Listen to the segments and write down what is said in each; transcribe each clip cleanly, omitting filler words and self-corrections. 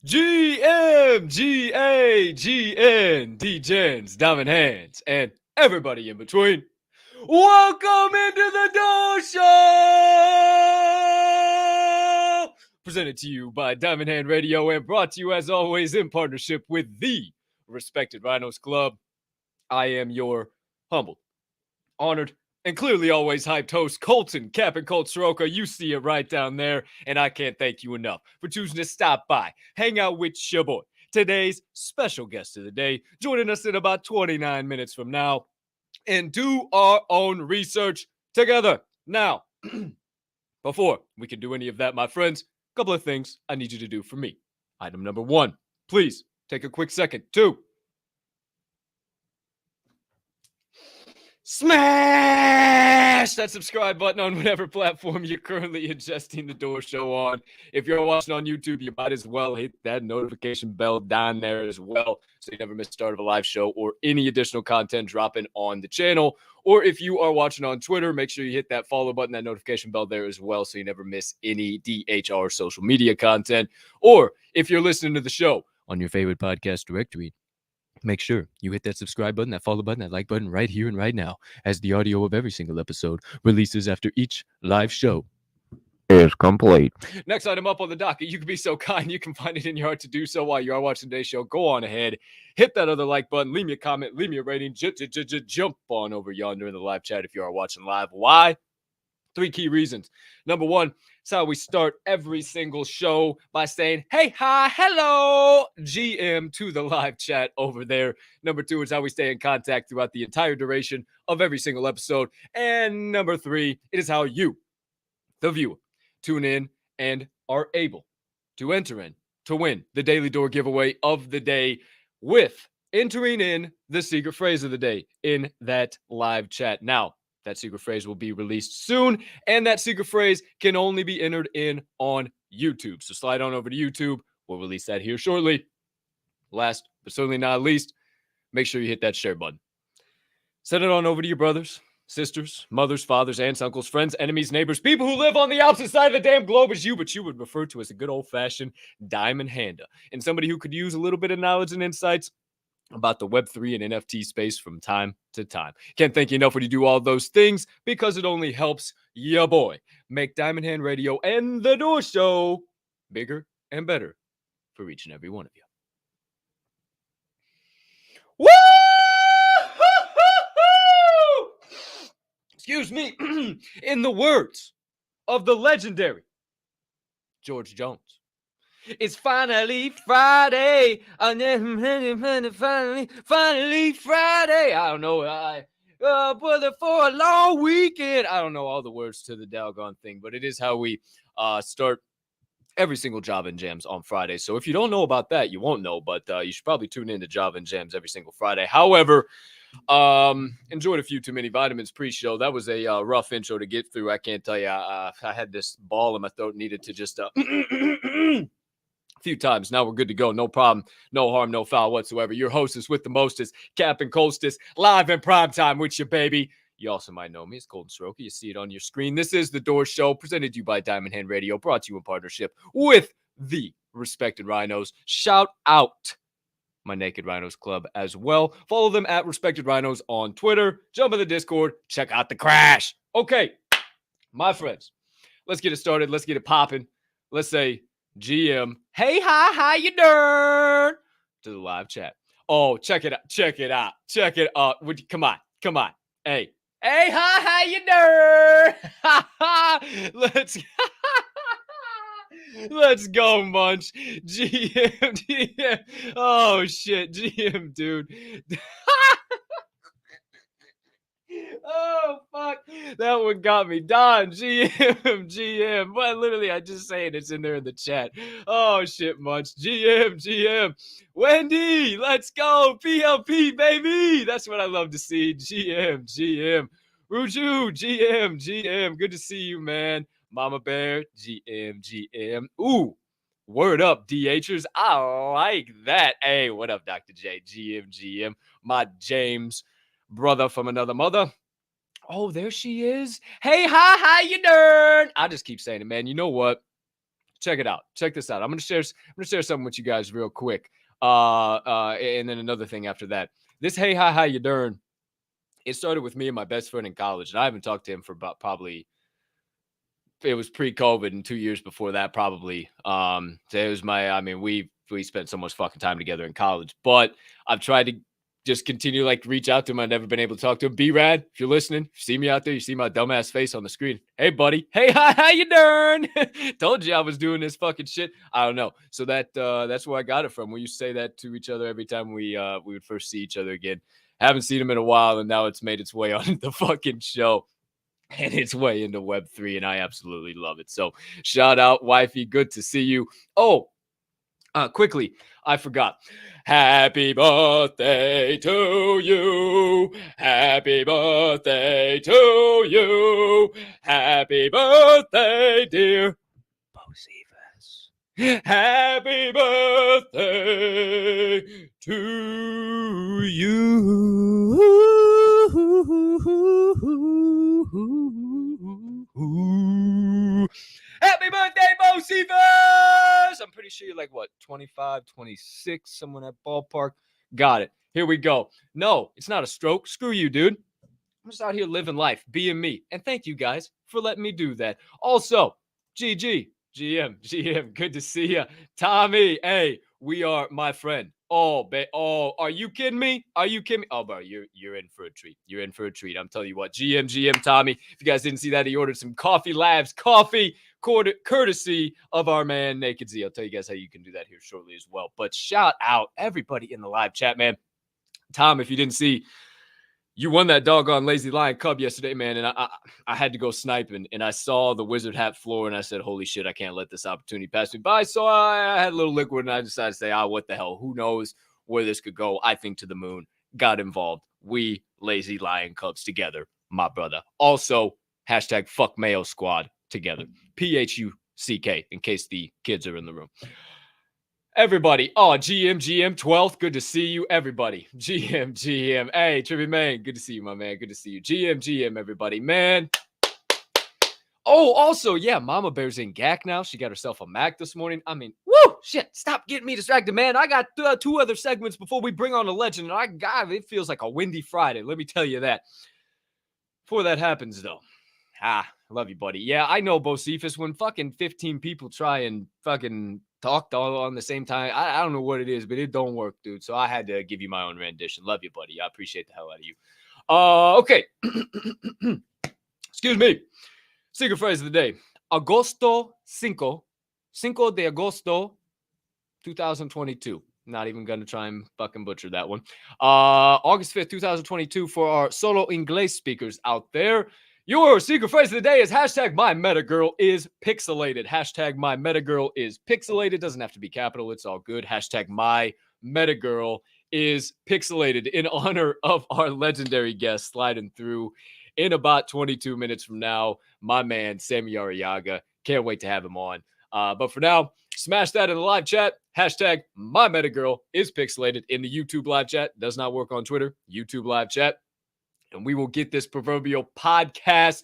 Degens, Diamond Hands, and everybody in between. Welcome into the Door Show! Presented to you by Diamond Hand Radio and brought to you, as always, in partnership with the Respected Rhinos Club. I am your humbled, honored, and clearly always hyped host, Colton, Captain Colt Soroka. You see it right down there, and I can't thank you enough for choosing to stop by, hang out with your boy. Today's special guest of the day, joining us in about 29 minutes from now, and do our own research together. Now, before we can do any of that, my friends, a couple of things I need you to do for me. Item number one, please take a quick second to smash that subscribe button on whatever platform you're currently ingesting the Door Show on. If you're watching on YouTube, you might as well hit that notification bell down there as well, so you never miss the start of a live show or any additional content dropping on the channel. Or if you are watching on Twitter, make sure you hit that follow button, that notification bell there as well, so you never miss any DHR social media content. Or if you're listening to the show on your favorite podcast directory, make sure you hit that subscribe button, that follow button, that like button right here and right now, as the audio of every single episode releases after each live show is complete. Next item up on the docket, you can be so kind, you can find it in your heart to do so while you are watching today's show. Go on ahead, hit that other like button, leave me a comment, leave me a rating, jump on over yonder in the live chat if you are watching live. Why? 3 key reasons. Number one, it's how we start every single show by saying, hey, hi, hello, GM to the live chat over there. Number 2 is how we stay in contact throughout the entire duration of every single episode. And number 3, it is how you, the viewer, tune in and are able to enter in to win the Daily Door giveaway of the day with entering in the secret phrase of the day in that live chat. Now, that secret phrase will be released soon, and that secret phrase can only be entered in on YouTube. So slide on over to YouTube. We'll release that here shortly. Last, but certainly not least, make sure you hit that share button. Send it on over to your brothers, sisters, mothers, fathers, aunts, uncles, friends, enemies, neighbors, people who live on the opposite side of the damn globe as you, but you would refer to as a good old-fashioned diamond hander, and somebody who could use a little bit of knowledge and insights about the Web3 and NFT space from time to time. Can't thank you enough when you do all those things, because it only helps ya boy make Diamond Hand Radio and the Door Show bigger and better for each and every one of you. Woo! Excuse me. In the words of the legendary George Jones, it's finally Friday. Finally Friday. I don't know. Brother, for a long weekend. I don't know all the words to the doggone thing, but it is how we start every single Java and Jams on Friday. So if you don't know about that, you won't know, but you should probably tune in to Java and Jams every single Friday. However, enjoyed a few too many vitamins pre-show. That was a rough intro to get through. I can't tell you. I had this ball in my throat, needed to just few times. Now we're good to go. No problem. No harm, no foul whatsoever. Your hostess with the mostest, Captain Colstis, live in prime time with you, baby. You also might know me as Colton Soroka. You see it on your screen. This is The Door Show, presented to you by Diamond Hand Radio, brought to you in partnership with the Respected Rhinos. Shout out my Naked Rhinos Club as well. Follow them at Respected Rhinos on Twitter. Jump in the Discord. Check out the crash. Okay, my friends, let's get it started. Let's get it popping. Let's say GM, hey, hi, how you doing? To the live chat. Oh, check it out. Check it out. Check it out. Come on. Come on. Hey, hi, how you doing? Let's go, Munch. GM. Oh, shit. GM, dude. Oh, fuck. That one got me. Don, GM. Well, literally, I just say it. It's in there in the chat. Oh, shit, Munch. GM. Wendy, let's go. PLP, baby. That's what I love to see. GM. Ruju, GM. Good to see you, man. Mama Bear, GM. Ooh, word up, DHers. I like that. Hey, what up, Dr. J? GM. My James brother from another mother. Oh, there she is. Hey, hi, how you doing? I just keep saying it, man. You know what? check it out. Check this out. I'm gonna share something with you guys real quick. And then another thing after that. This hey hi how you doing? It started with me and my best friend in college, and I haven't talked to him for about probably it was pre-COVID and 2 years before that, probably. So it was we spent so much fucking time together in college, but I've tried to just continue like reach out to him. I've never been able to talk to him. B-Rad, if you're listening, if you see me out there, you see my dumbass face on the screen. Hey, buddy. Hey, hi, how you doing? Told you I was doing this fucking shit. I don't know. So that's where I got it from. We used to say that to each other every time we would first see each other again. Haven't seen him in a while, and now it's made its way on the fucking show. And it's way into Web3, and I absolutely love it. So shout out, wifey. Good to see you. Oh, quickly, I forgot. Happy birthday to you. Happy birthday to you. Happy birthday, dear Bocephus. Happy birthday to you. Happy birthday, Bocephus! I'm pretty sure you're like, what, 25, 26, somewhere in that ballpark. Got it. Here we go. No, it's not a stroke. Screw you, dude. I'm just out here living life, being me. And thank you guys for letting me do that. Also, GM, good to see you. Tommy, hey, we are my friend. Oh, are you kidding me? Are you kidding me? Oh, bro, you're in for a treat. You're in for a treat. I'm telling you what, GM, Tommy. If you guys didn't see that, he ordered some Coffee Labs coffee, courtesy of our man Naked Z. I'll tell you guys how you can do that here shortly as well. But shout out everybody in the live chat, man. Tom, if you didn't see, you won that doggone Lazy Lion Cub yesterday, man, and I had to go sniping, and I saw the wizard hat floor, and I said, holy shit, I can't let this opportunity pass me by. So I had a little liquid, and I decided to say, what the hell? Who knows where this could go? I think to the moon. Got involved. We Lazy Lion Cubs together, my brother. Also, hashtag fuck Mayo Squad together. PHUCK, in case the kids are in the room. Everybody. Oh, GM, 12th. Good to see you, everybody. GM. Hey, Trippy Man. Good to see you, my man. Good to see you. GM, everybody. Man. Oh, also, yeah, Mama Bear's in GAC now. She got herself a Mac this morning. I mean, woo, shit. Stop getting me distracted, man. I got 2 other segments before we bring on a legend. And it feels like a windy Friday. Let me tell you that. Before that happens, though. I love you, buddy. Yeah, I know, Bocephus. When fucking 15 people try and fucking talk all on the same time, I don't know what it is, but it don't work, dude. So I had to give you my own rendition. Love you, buddy. I appreciate the hell out of you. Okay. Excuse me. Secret phrase of the day. Agosto 5 de agosto 2022. Not even going to try and fucking butcher that one. August 5th, 2022 for our solo English speakers out there. Your secret phrase of the day is hashtag my meta girl is pixelated. Hashtag my meta girl is pixelated. Doesn't have to be capital. It's all good. Hashtag my meta girl is pixelated in honor of our legendary guest sliding through in about 22 minutes from now. My man, Sammy Arriaga. Can't wait to have him on. But for now, smash that in the live chat. Hashtag my meta girl is pixelated in the YouTube live chat. Does not work on Twitter. YouTube live chat. And we will get this proverbial podcast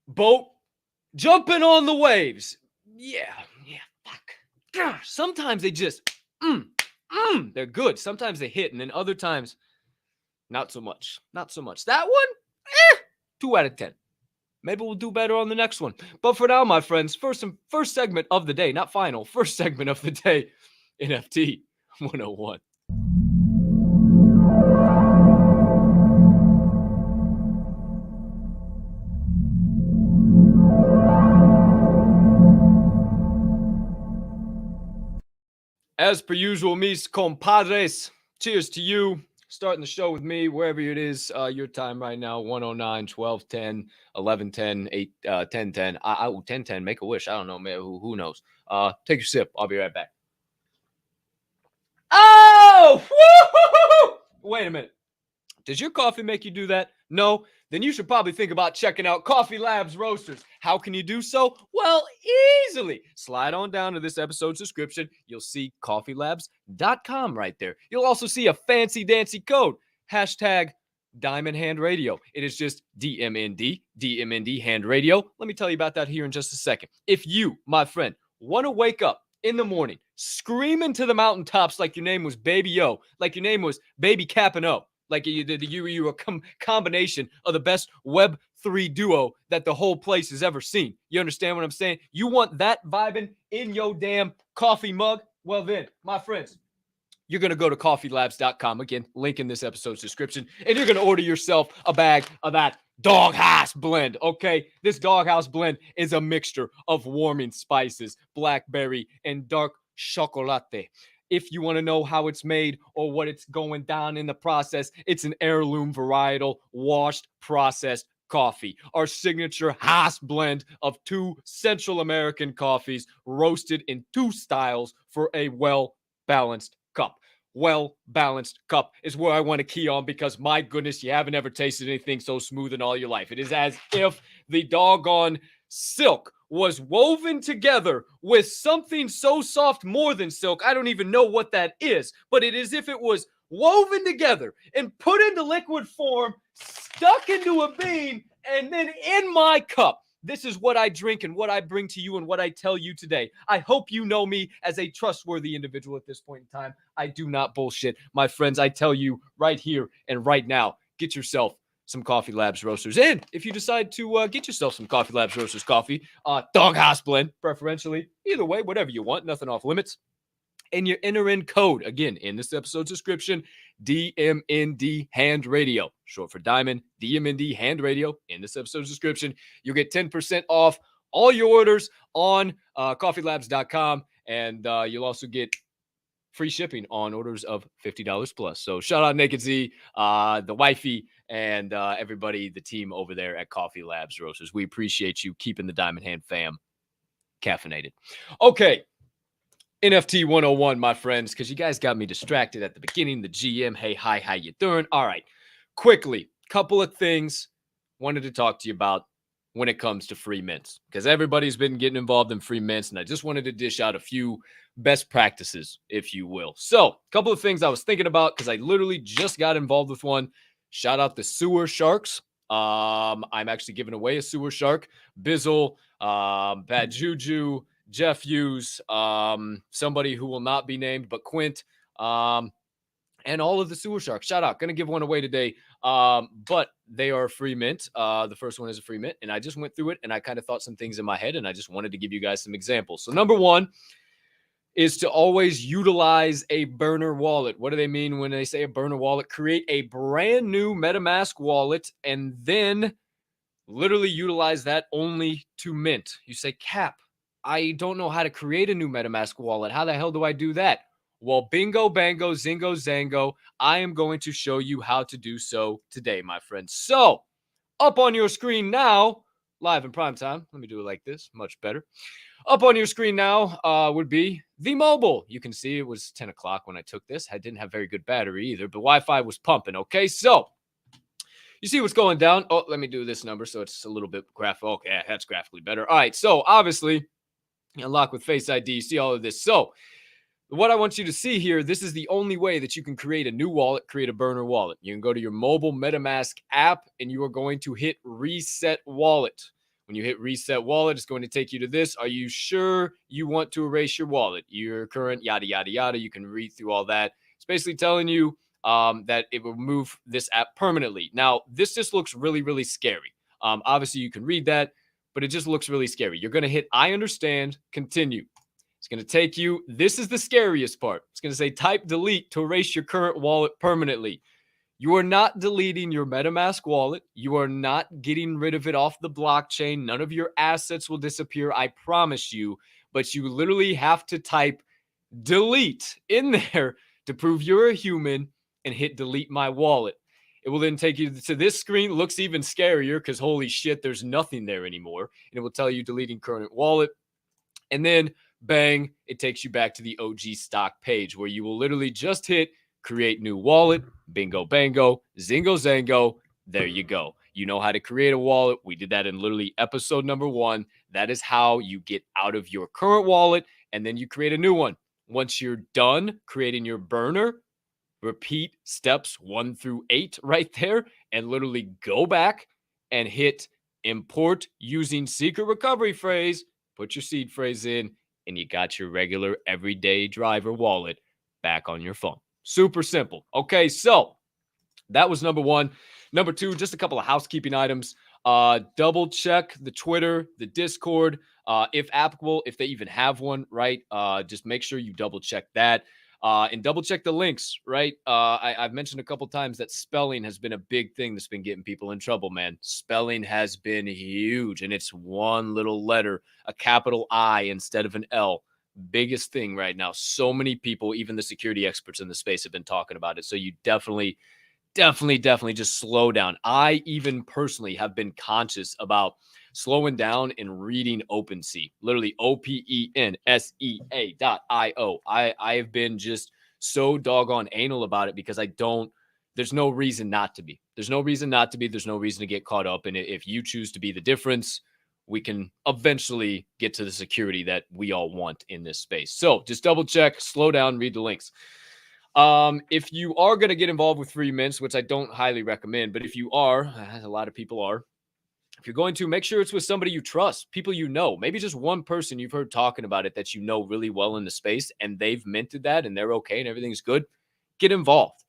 boat jumping on the waves. Yeah, fuck. Gosh, sometimes they just, they're good. Sometimes they hit, and then other times, not so much. That one, 2 out of 10. Maybe we'll do better on the next one. But for now, my friends, first segment of the day, not final, first segment of the day, NFT 101. As per usual, mis compadres, cheers to you. Starting the show with me, wherever it is, your time right now, 109, 12, 10, 11, 10, 8, 10, 10. 10, 10, make a wish. I don't know, man. Who knows? Take your sip. I'll be right back. Oh! Woo-hoo-hoo-hoo! Wait a minute. Does your coffee make you do that? No? Then you should probably think about checking out Coffee Labs Roasters. How can you do so? Well, easily. Slide on down to this episode's description. You'll see coffeelabs.com right there. You'll also see a fancy dancy code. Hashtag Diamond Hand Radio. It is just DMND Hand Radio. Let me tell you about that here in just a second. If you, my friend, want to wake up in the morning screaming to the mountaintops like your name was Baby O, like your name was Baby Capano, like you were a combination of the best Web3 duo that the whole place has ever seen. You understand what I'm saying? You want that vibing in your damn coffee mug? Well then, my friends, you're going to go to coffeelabs.com. Again, link in this episode's description. And you're going to order yourself a bag of that Doghouse blend, okay? This Doghouse blend is a mixture of warming spices, blackberry, and dark chocolate. If you want to know how it's made or what it's going down in the process, it's an heirloom varietal, washed, processed coffee. Our signature Haas blend of 2 Central American coffees roasted in 2 styles for a well-balanced cup. Well-balanced cup is where I want to key on, because my goodness, you haven't ever tasted anything so smooth in all your life. It is as if the doggone silk was woven together with something so soft, more than silk. I don't even know what that is, but it is as if it was woven together and put into liquid form, stuck into a bean, and then in my cup. This is what I drink and what I bring to you and what I tell you today. I hope you know me as a trustworthy individual at this point in time. I do not bullshit. My friends, I tell you right here and right now, get yourself some Coffee Labs Roasters. And if you decide to get yourself some Coffee Labs Roasters coffee, Doghouse blend, preferentially, either way, whatever you want, nothing off limits. And you enter in code, again, in this episode's description, DMND Hand Radio, short for Diamond, DMND Hand Radio, in this episode's description. You'll get 10% off all your orders on coffeelabs.com, and you'll also get free shipping on orders of $50 plus. So shout out Naked Z, the wifey, and everybody, the team over there at Coffee Labs Roasters. We appreciate you keeping the Diamond Hand fam caffeinated. Okay. NFT 101, my friends, because you guys got me distracted at the beginning. The GM, hey, hi, how you doing? All right, quickly, couple of things wanted to talk to you about when it comes to free mints, because everybody's been getting involved in free mints, and I just wanted to dish out a few best practices, if you will. So, a couple of things I was thinking about, because I literally just got involved with one. Shout out the Sewer Sharks. I'm actually giving away a Sewer Shark. Bizzle, Bad Juju, Jeff Hughes, somebody who will not be named, but Quint, and all of the Sewer Sharks. Shout out. Going to give one away today, but they are a free mint. The first one is a free mint, and I just went through it, and I kind of thought some things in my head, and I just wanted to give you guys some examples. So number one is to always utilize a burner wallet. What do they mean when they say a burner wallet? Create a brand new MetaMask wallet, and then literally utilize that only to mint. You say, Cap, I don't know how to create a new MetaMask wallet. How the hell do I do that? Well, bingo, bango, zingo, zango. I am going to show you how to do so today, my friends. So, up on your screen now, live in prime time. Let me do it like this. Much better. Up on your screen now would be the mobile. You can see it was 10 o'clock when I took this. I didn't have very good battery either, but Wi-Fi was pumping, okay? So, you see what's going down. Oh, let me do this number so it's a little bit graphical. Okay, that's graphically better. All right, so obviously, unlock with Face ID. You see all of this. So what I want you to see here, this is the only way that you can create a new wallet, create a burner wallet. You can go to your mobile MetaMask app, and you are going to hit Reset Wallet. When you hit Reset Wallet, it's going to take you to this. Are you sure you want to erase your wallet? Your current yada, yada, yada. You can read through all that. It's basically telling you that it will remove this app permanently. Now, this just looks really, really scary. Obviously, you can read that, but it just looks really scary. You're going to hit I understand, continue. It's going to take you, this is the scariest part. It's going to say type delete to erase your current wallet permanently. You are not deleting your MetaMask wallet. You are not getting rid of it off the blockchain. None of your assets will disappear, I promise you. But you literally have to type delete in there to prove you're a human and hit delete my wallet. It will then take you to this screen. Looks even scarier because holy shit, there's nothing there anymore. And it will tell you deleting current wallet. And then bang, it takes you back to the OG stock page where you will literally just hit create new wallet. Bingo, bango, zingo, zango. There you go. You know how to create a wallet. We did that in literally episode number 1. That is how you get out of your current wallet and then you create a new one. Once you're done creating your burner, repeat steps 1 through 8 right there, and literally go back and hit import using secret recovery phrase, put your seed phrase in, and you got your regular everyday driver wallet back on your phone. Super simple. Okay, so that was number one. Number two, just a couple of housekeeping items. Double check the Twitter, the Discord, if applicable, if they even have one, right? Just make sure you double check that. And double check the links, right? I've mentioned a couple times that spelling has been a big thing that's been getting people in trouble, man. Spelling has been huge, and it's one little letter, a capital I instead of an L. Biggest thing right now. So many people, even the security experts in the space, have been talking about it. So you definitely just slow down. I even personally have been conscious about slowing down and reading OpenSea, literally OPENSEA.io. I have been just so doggone anal about it because there's no reason not to be. There's no reason not to be. There's no reason to get caught up. And if you choose to be the difference, we can eventually get to the security that we all want in this space. So just double check, slow down, read the links. If you are going to get involved with free mints, which I don't highly recommend, but if you are, as a lot of people are, if you're going to, make sure it's with somebody you trust, people you know, maybe just one person you've heard talking about it that you know really well in the space, and they've minted that and they're okay and everything's good. Get involved.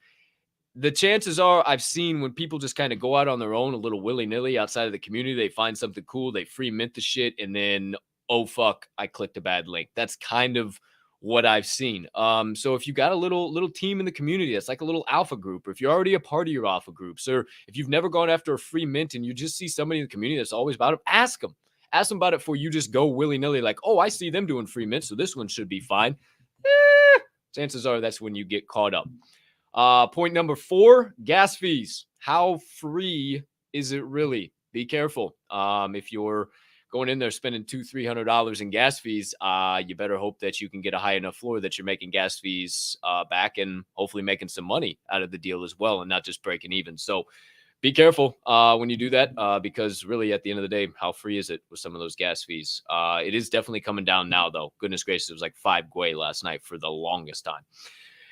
The chances are I've seen when people just kind of go out on their own a little willy-nilly outside of the community, they find something cool, they free mint the shit, and then, oh, fuck, I clicked a bad link. That's kind of what I've seen. So if you got a little team in the community that's like a little alpha group, or if you're already a part of your alpha groups, or if you've never gone after a free mint and you just see somebody in the community that's always about it, ask them about it before you just go willy-nilly like, oh, I see them doing free mint, so this one should be fine. Chances are that's when you get caught up. Point number 4, gas fees. How free is it really? Be careful. If you're going in there spending $200-$300 in gas fees, you better hope that you can get a high enough floor that you're making gas fees back and hopefully making some money out of the deal as well and not just breaking even. So be careful when you do that because really at the end of the day, how free is it with some of those gas fees? It is definitely coming down now, though. Goodness gracious, it was like 5 gwei last night for the longest time.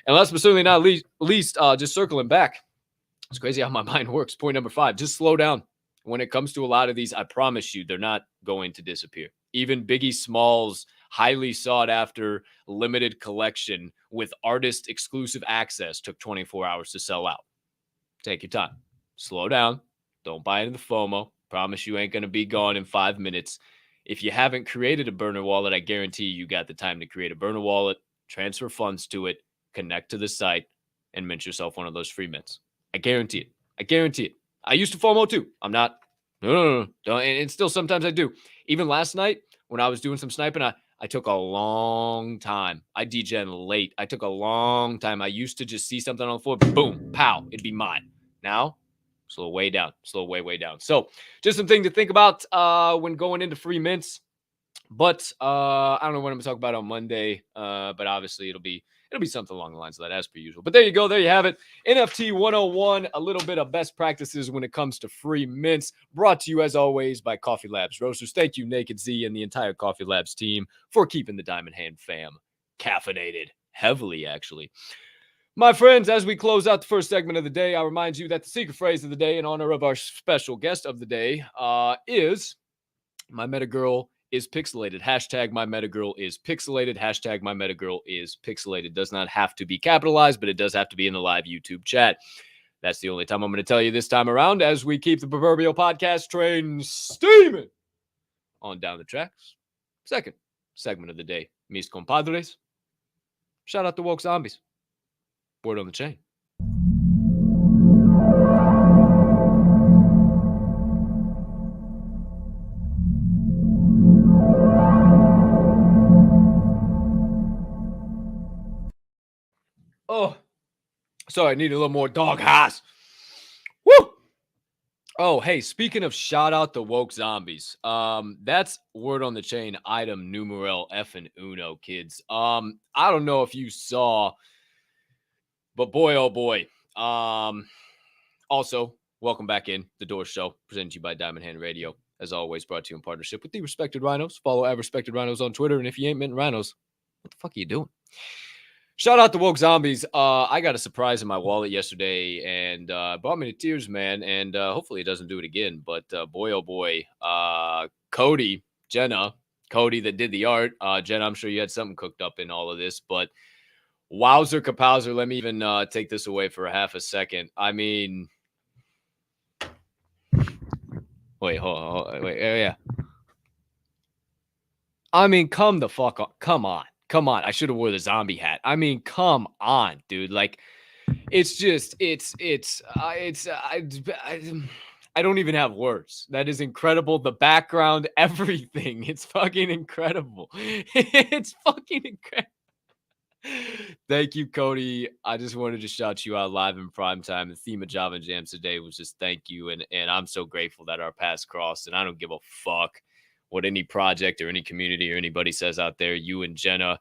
And last but certainly not least, just circling back. It's crazy how my mind works. Point number 5, just slow down. When it comes to a lot of these, I promise you, they're not going to disappear. Even Biggie Smalls' highly sought after limited collection with artist exclusive access took 24 hours to sell out. Take your time. Slow down. Don't buy into the FOMO. Promise you ain't going to be gone in 5 minutes. If you haven't created a burner wallet, I guarantee you got the time to create a burner wallet, transfer funds to it, connect to the site, and mint yourself one of those free mints. I guarantee it. I guarantee it. I used to FOMO too. I'm not. No. And still sometimes I do. Even last night when I was doing some sniping, I took a long time. I degen late. I took a long time. I used to just see something on the floor, boom, pow, it'd be mine. Now, slow way down. Way down. So just something to think about when going into free mints. But I don't know what I'm going to talk about on Monday, but obviously it'll be something along the lines of that as per usual. But there you go. There you have it. NFT 101, a little bit of best practices when it comes to free mints, brought to you as always by Coffee Labs Roasters. Thank you, Naked Z and the entire Coffee Labs team for keeping the Diamond Hand fam caffeinated heavily, actually. My friends, as we close out the first segment of the day, I remind you that the secret phrase of the day in honor of our special guest of the day is my meta girl is pixelated. Hashtag my meta girl is pixelated. Hashtag my meta girl is pixelated. Does not have to be capitalized, but it does have to be in the live YouTube chat. That's the only time I'm going to tell you this time around as we keep the proverbial podcast train steaming on down the tracks. Second segment of the day, mis compadres. Shout out to Woke Zombies. Word on the chain. Oh, sorry, I need a little more dog ass. Woo! Oh, hey, speaking of shout out to Woke Zombies, that's word on the chain item numero effing uno, kids. I don't know if you saw, but boy, oh boy. Also, welcome back in the Door Show, presented to you by Diamond Hand Radio. As always, brought to you in partnership with the Respected Rhinos. Follow @Respected Rhinos on Twitter, and if you ain't minting rhinos, what the fuck are you doing? Shout out to Woke Zombies. I got a surprise in my wallet yesterday and brought me to tears, man. And hopefully it doesn't do it again. But boy, oh boy, Cody that did the art. Jenna, I'm sure you had something cooked up in all of this. But wowzer kapowzer, let me even take this away for a half a second. I mean, wait, hold on, wait, yeah. I mean, come the fuck on. Come on. Come on. I should have wore the zombie hat. I mean, come on, dude. Like, it's just, I don't even have words. That is incredible. The background, everything. It's fucking incredible. It's fucking incredible. Thank you, Cody. I just wanted to shout you out live in prime time. The theme of Java Jams today was just thank you. And I'm so grateful that our paths crossed. And I don't give a fuck what any project or any community or anybody says out there. You and Jenna,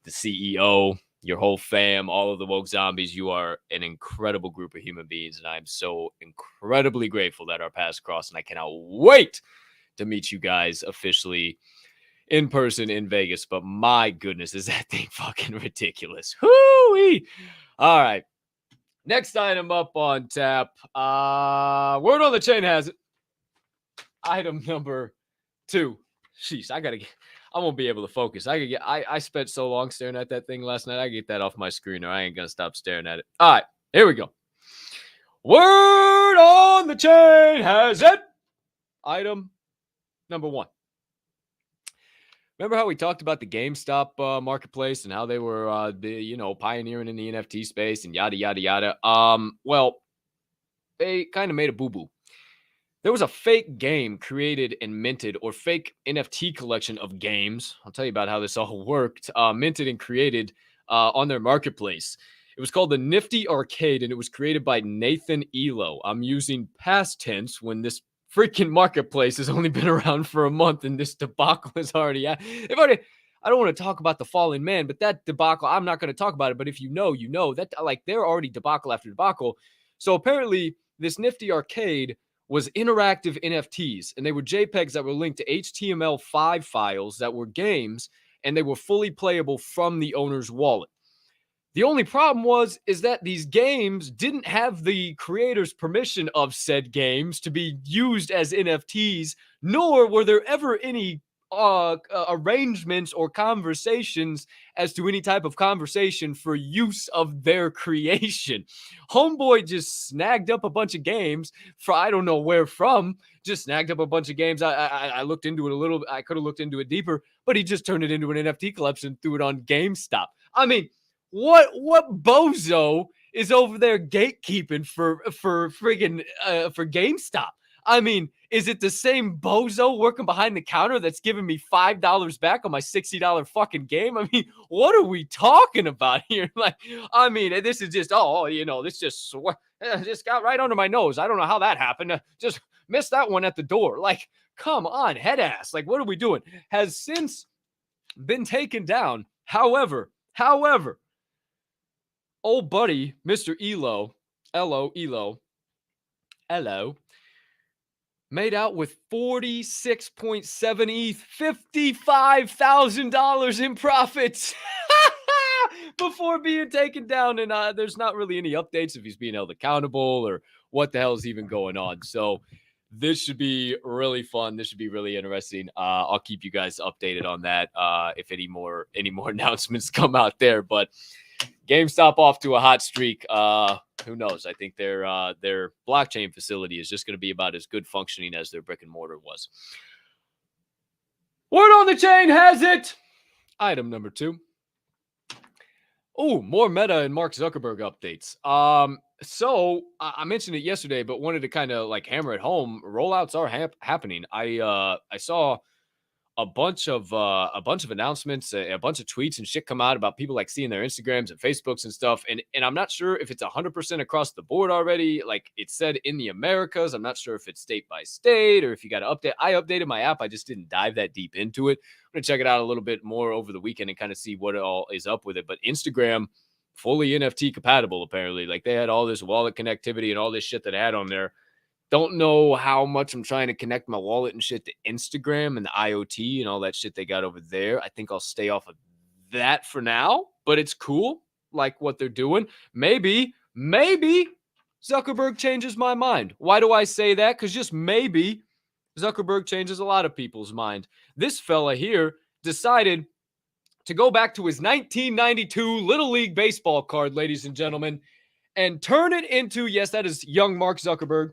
the CEO, your whole fam, all of the woke zombies, you are an incredible group of human beings. And I'm so incredibly grateful that our paths crossed. And I cannot wait to meet you guys officially in person in Vegas. But my goodness, is that thing fucking ridiculous. Hoo-wee. All right. Next item up on tap. Word on the chain has it. Item number 2. Sheesh, I won't be able to focus. I spent so long staring at that thing last night. I get that off my screen or I ain't gonna stop staring at it. All right, here we go. Word on the chain has it. Item number 1. Remember how we talked about the GameStop marketplace and how they were, pioneering in the NFT space and yada, yada, yada. Well, they kind of made a boo-boo. There was a fake game created and minted, or fake NFT collection of games. I'll tell you about how this all worked. Minted and created on their marketplace. It was called the Nifty Arcade, and it was created by Nathan Elo. I'm using past tense when this freaking marketplace has only been around for a month and this debacle is already I don't want to talk about the fallen man, but that debacle, I'm not going to talk about it. But if you know that, like, they're already debacle after debacle. So apparently this Nifty Arcade was interactive NFTs, and they were JPEGs that were linked to HTML5 files that were games, and they were fully playable from the owner's wallet. The only problem is that these games didn't have the creator's permission of said games to be used as NFTs, nor were there ever any arrangements or conversations as to any type of conversation for use of their creation. Homeboy just snagged up a bunch of games for I don't know where from. Just snagged up a bunch of games. I looked into it a little. I could have looked into it deeper, but he just turned it into an NFT collection and threw it on GameStop. I mean, what bozo is over there gatekeeping for friggin' for GameStop? I mean, is it the same bozo working behind the counter that's giving me $5 back on my $60 fucking game? I mean, what are we talking about here? Like, I mean, this is just, this just got right under my nose. I don't know how that happened. Just missed that one at the door. Like, come on, head ass. Like, what are we doing? Has since been taken down. However, old buddy, Mr. Elo, made out with 46.7 ETH, $55,000 in profits before being taken down. And there's not really any updates if he's being held accountable or what the hell is even going on. So this should be really fun. This should be really interesting. I'll keep you guys updated on that if any more announcements come out there. But GameStop off to a hot streak. Who knows? I think their blockchain facility is just going to be about as good functioning as their brick and mortar was. Word on the chain has it. Item number 2. Oh, more Meta and Mark Zuckerberg updates. So I mentioned it yesterday, but wanted to kind of like hammer it home. Rollouts are happening. I saw a bunch of announcements, a bunch of tweets and shit come out about people like seeing their Instagrams and Facebooks and stuff. And I'm not sure if it's 100% across the board already. Like it said in the Americas. I'm not sure if it's state by state or if you got to update. I updated my app. I just didn't dive that deep into it. I'm going to check it out a little bit more over the weekend and kind of see what all is up with it. But Instagram, fully NFT compatible, apparently. Like they had all this wallet connectivity and all this shit that I had on there. Don't know how much I'm trying to connect my wallet and shit to Instagram and the IoT and all that shit they got over there. I think I'll stay off of that for now, but it's cool. like what they're doing. Maybe Zuckerberg changes my mind. Why do I say that? Because just maybe Zuckerberg changes a lot of people's mind. This fella here decided to go back to his 1992 Little League baseball card, ladies and gentlemen, and turn it into, yes, that is young Mark Zuckerberg,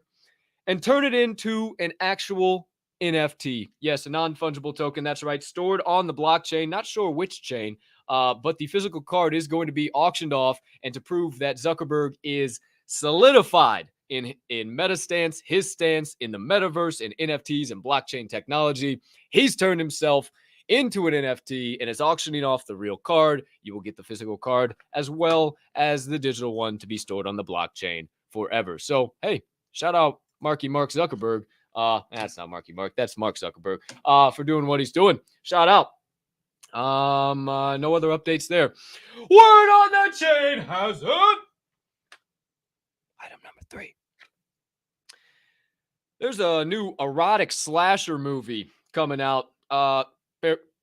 and turn it into an actual NFT. Yes, a non-fungible token. That's right. Stored on the blockchain. Not sure which chain, but the physical card is going to be auctioned off. And to prove that Zuckerberg is solidified in meta stance, his stance in the metaverse, in NFTs and blockchain technology, he's turned himself into an NFT and is auctioning off the real card. You will get the physical card as well as the digital one to be stored on the blockchain forever. So, hey, shout out Mark Zuckerberg. That's not Marky Mark. That's Mark Zuckerberg for doing what he's doing. Shout out. No other updates there. Word on the chain has it. Item number 3. There's a new erotic slasher movie coming out.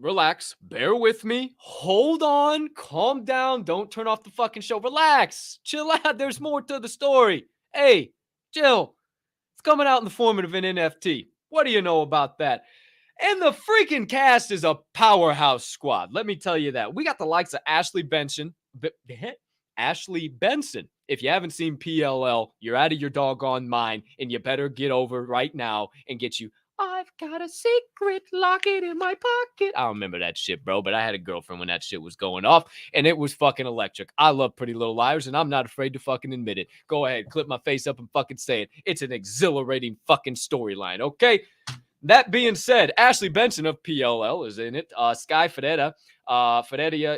Relax. Bear with me. Hold on. Calm down. Don't turn off the fucking show. Relax. Chill out. There's more to the story. Hey, chill. It's coming out in the form of an NFT. What do you know about that? And the freaking cast is a powerhouse squad. Let me tell you that. We got the likes of Ashley Benson. If you haven't seen PLL, you're out of your doggone mind, and you better get over right now and get you. I've got a secret locket in my pocket. I don't remember that shit, bro, but I had a girlfriend when that shit was going off, and it was fucking electric. I love Pretty Little Liars, and I'm not afraid to fucking admit it. Go ahead, clip my face up and fucking say it. It's an exhilarating fucking storyline, okay? That being said, Ashley Benson of PLL is in it. Sky Ferreira,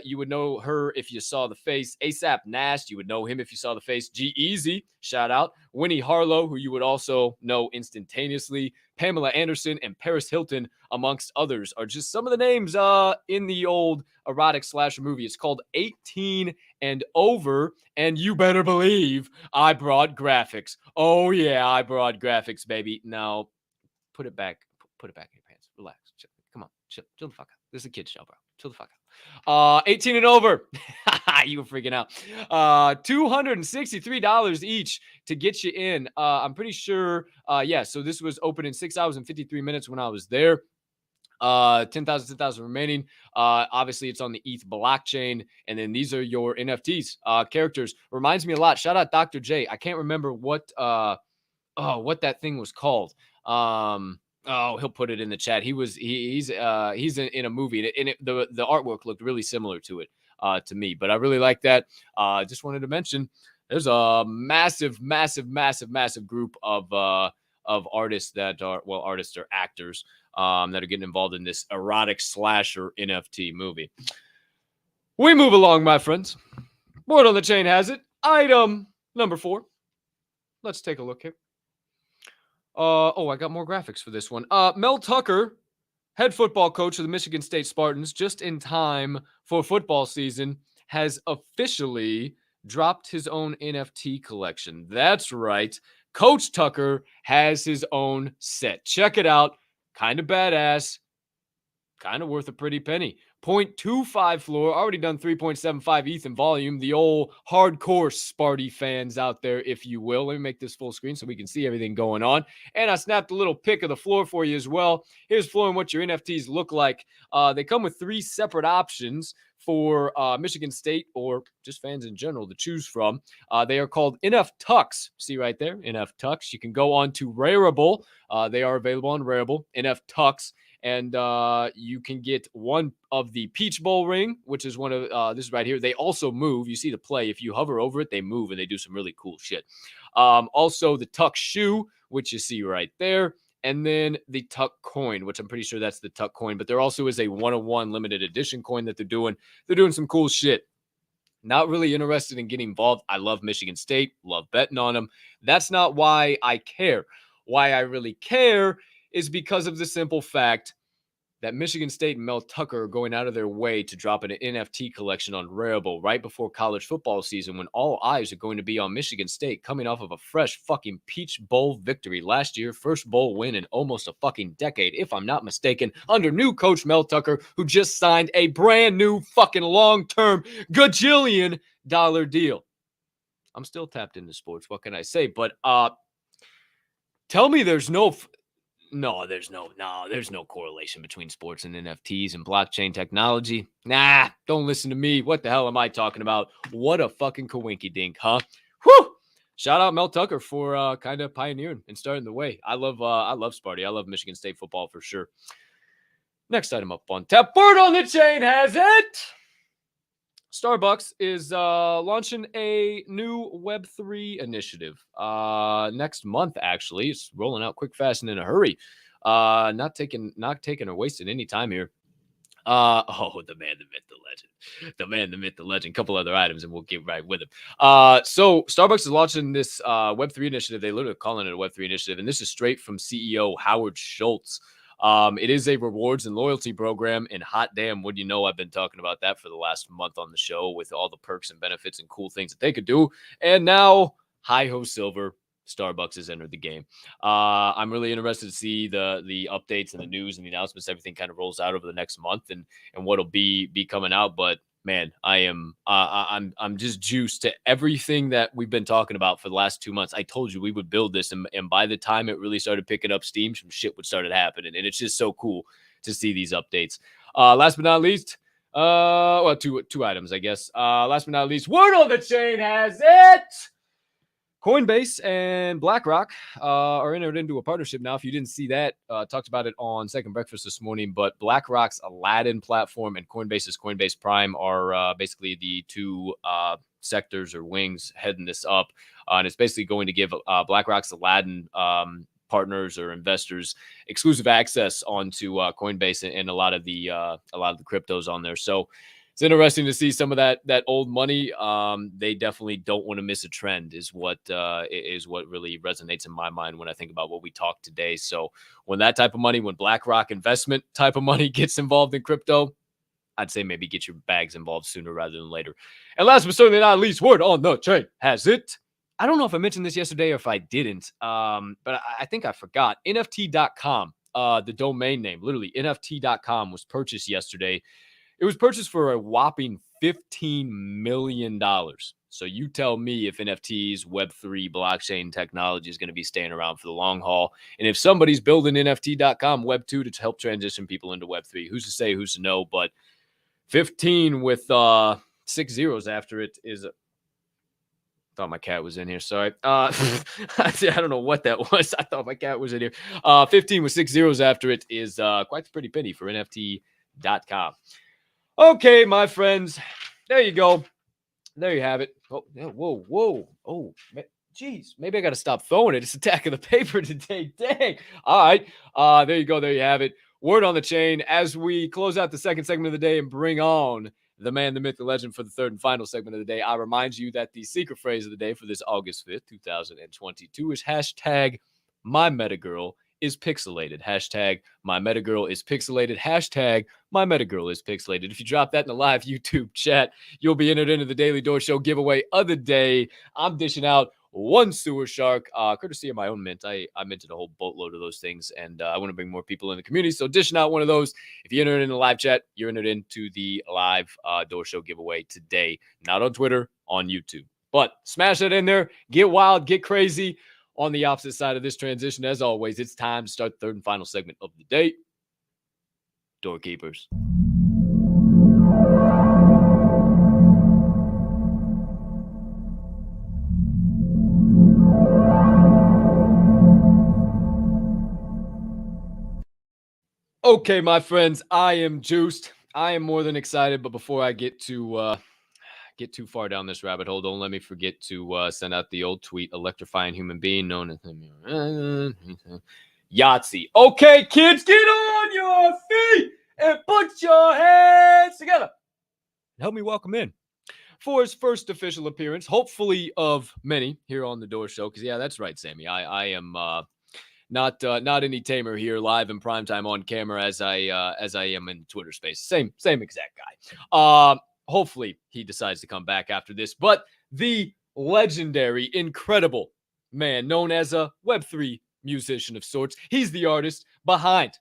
you would know her if you saw the face. ASAP Nash, you would know him if you saw the face. G-Eazy, shout out. Winnie Harlow, who you would also know instantaneously. Pamela Anderson and Paris Hilton, amongst others, are just some of the names in the old erotic slasher movie. It's called 18 and Over, and you better believe I brought graphics. Oh, yeah, I brought graphics, baby. Now, put it back. Put it back in your pants. Relax. Chill. Come on. Chill the fuck out. This is a kid's show, bro. Chill the fuck out. 18 and over. You were freaking out. $263 each to get you in. I'm pretty sure. So this was open in 6 hours and 53 minutes when I was there. 10,000 remaining. Obviously, it's on the ETH blockchain. And then these are your NFTs. Characters. Reminds me a lot. Shout out Dr. J. I can't remember what that thing was called. He'll put it in the chat. He's in a movie, and the artwork looked really similar to it to me. But I really like that. Just wanted to mention there's a massive group of artists that are artists or actors that are getting involved in this erotic slasher NFT movie. We move along, my friends. Word on the chain has it. Item number 4. Let's take a look here. I got more graphics for this one. Mel Tucker, head football coach of the Michigan State Spartans, just in time for football season, has officially dropped his own NFT collection. That's right. Coach Tucker has his own set. Check it out. Kind of badass. Kind of worth a pretty penny. 0.25 floor, already done 3.75 ETH in volume. The old hardcore Sparty fans out there, if you will. Let me make this full screen so we can see everything going on. And I snapped a little pic of the floor for you as well. Here's floor and what your NFTs look like. They come with 3 separate options for Michigan State or just fans in general to choose from. They are called NF Tux. See right there, NF Tux. You can go on to Rarible. They are available on Rarible, NF Tux. And you can get one of the Peach Bowl ring, which is one of this is right here. They also move. You see the play. If you hover over it, they move and they do some really cool shit. Also the Tuck shoe, which you see right there. And then the Tuck coin, which I'm pretty sure that's the Tuck coin. But there also is a 101 limited edition coin that they're doing. They're doing some cool shit. Not really interested in getting involved. I love Michigan State. Love betting on them. That's not why I care. Why I really care is because of the simple fact that Michigan State and Mel Tucker are going out of their way to drop an NFT collection on Rarible right before college football season, when all eyes are going to be on Michigan State coming off of a fresh fucking Peach Bowl victory last year, first bowl win in almost a fucking decade, if I'm not mistaken, under new coach Mel Tucker, who just signed a brand new fucking long-term gajillion dollar deal. I'm still tapped into sports. What can I say? But tell me there's no correlation between sports and NFTs and blockchain technology. Nah, don't listen to me. What the hell am I talking about? What a fucking coinky dink, huh? Whew! Shout out Mel Tucker for kind of pioneering and starting the way. I love Sparty. I love Michigan State football for sure. Next item up on tap. Word on the chain has it. Starbucks is launching a new Web3 initiative next month. Actually, it's rolling out quick, fast, and in a hurry. Not taking or wasting any time here. The man, the myth, the legend. The man, the myth, the legend. Couple other items, and we'll get right with him. So Starbucks is launching this Web3 initiative. They literally calling it a Web3 initiative, and this is straight from CEO Howard Schultz. It is a rewards and loyalty program, and hot damn, would you know, I've been talking about that for the last month on the show with all the perks and benefits and cool things that they could do. And now, hi-ho silver, Starbucks has entered the game. I'm really interested to see the updates and the news and the announcements. Everything kind of rolls out over the next month and what'll be coming out. But man, I'm just juiced to everything that we've been talking about for the last 2 months. I told you we would build this, and by the time it really started picking up steam, some shit would started happening, and it's just so cool to see these updates. Last but not least, two items, I guess. Last but not least, word on the chain has it. Coinbase and BlackRock are entered into a partnership now. If you didn't see that, talked about it on Second Breakfast this morning, but BlackRock's Aladdin platform and Coinbase's Coinbase Prime are basically the two sectors or wings heading this up. And it's basically going to give BlackRock's Aladdin partners or investors exclusive access onto Coinbase and a lot of the cryptos on there. So it's interesting to see some of that old money. They definitely don't want to miss a trend is what really resonates in my mind when I think about what we talked today. So when that type of money, when BlackRock investment type of money gets involved in crypto, I'd say maybe get your bags involved sooner rather than later. And last but certainly not least, word on the chain has it. I don't know if I mentioned this yesterday or if I didn't, but I think I forgot. NFT.com, the domain name, literally NFT.com was purchased yesterday. It was purchased for a whopping $15 million. So you tell me if NFTs, Web3, blockchain technology is going to be staying around for the long haul. And if somebody's building NFT.com, Web2 to help transition people into Web3, who's to say, who's to know? But 15 with 6 zeros after it is thought my cat was in here. Sorry. I don't know what that was. I thought my cat was in here. 15 with 6 zeros after it is quite a pretty penny for NFT.com. Okay, my friends, there you go. There you have it. Oh, yeah, whoa. Oh, geez, maybe I got to stop throwing it. It's attack of the paper today. Dang. All right. There you go. There you have it. Word on the chain as we close out the second segment of the day and bring on the man, the myth, the legend for the third and final segment of the day. I remind you that the secret phrase of the day for this August 5th, 2022 is hashtag my metagirl is pixelated. Hashtag my metagirl is pixelated. Hashtag my metagirl is pixelated. If you drop that in the live YouTube chat, you'll be entered into the Daily Door Show giveaway of the day. I'm dishing out one sewer shark, courtesy of my own mint. I minted a whole boatload of those things, and I want to bring more people in the community. So dishing out one of those. If you enter it in the live chat, you're entered into the live Door Show giveaway today. Not on Twitter, on YouTube. But smash that in there. Get wild, get crazy. On the opposite side of this transition, as always, it's time to start the third and final segment of the day. Doorkeepers. Okay, my friends, I am juiced. I am more than excited, but before I get too far down this rabbit hole, don't let me forget to send out the old tweet, electrifying human being known as Yahtzee. Okay, kids, get on your feet and put your hands together. Help me welcome in for his first official appearance, hopefully of many here on the Door Show. Because, yeah, that's right, Sammy. I am Not any tamer here, live in primetime on camera as I am in Twitter space. Same exact guy. Hopefully he decides to come back after this. But the legendary, incredible man known as a Web3 musician of sorts. He's the artist behind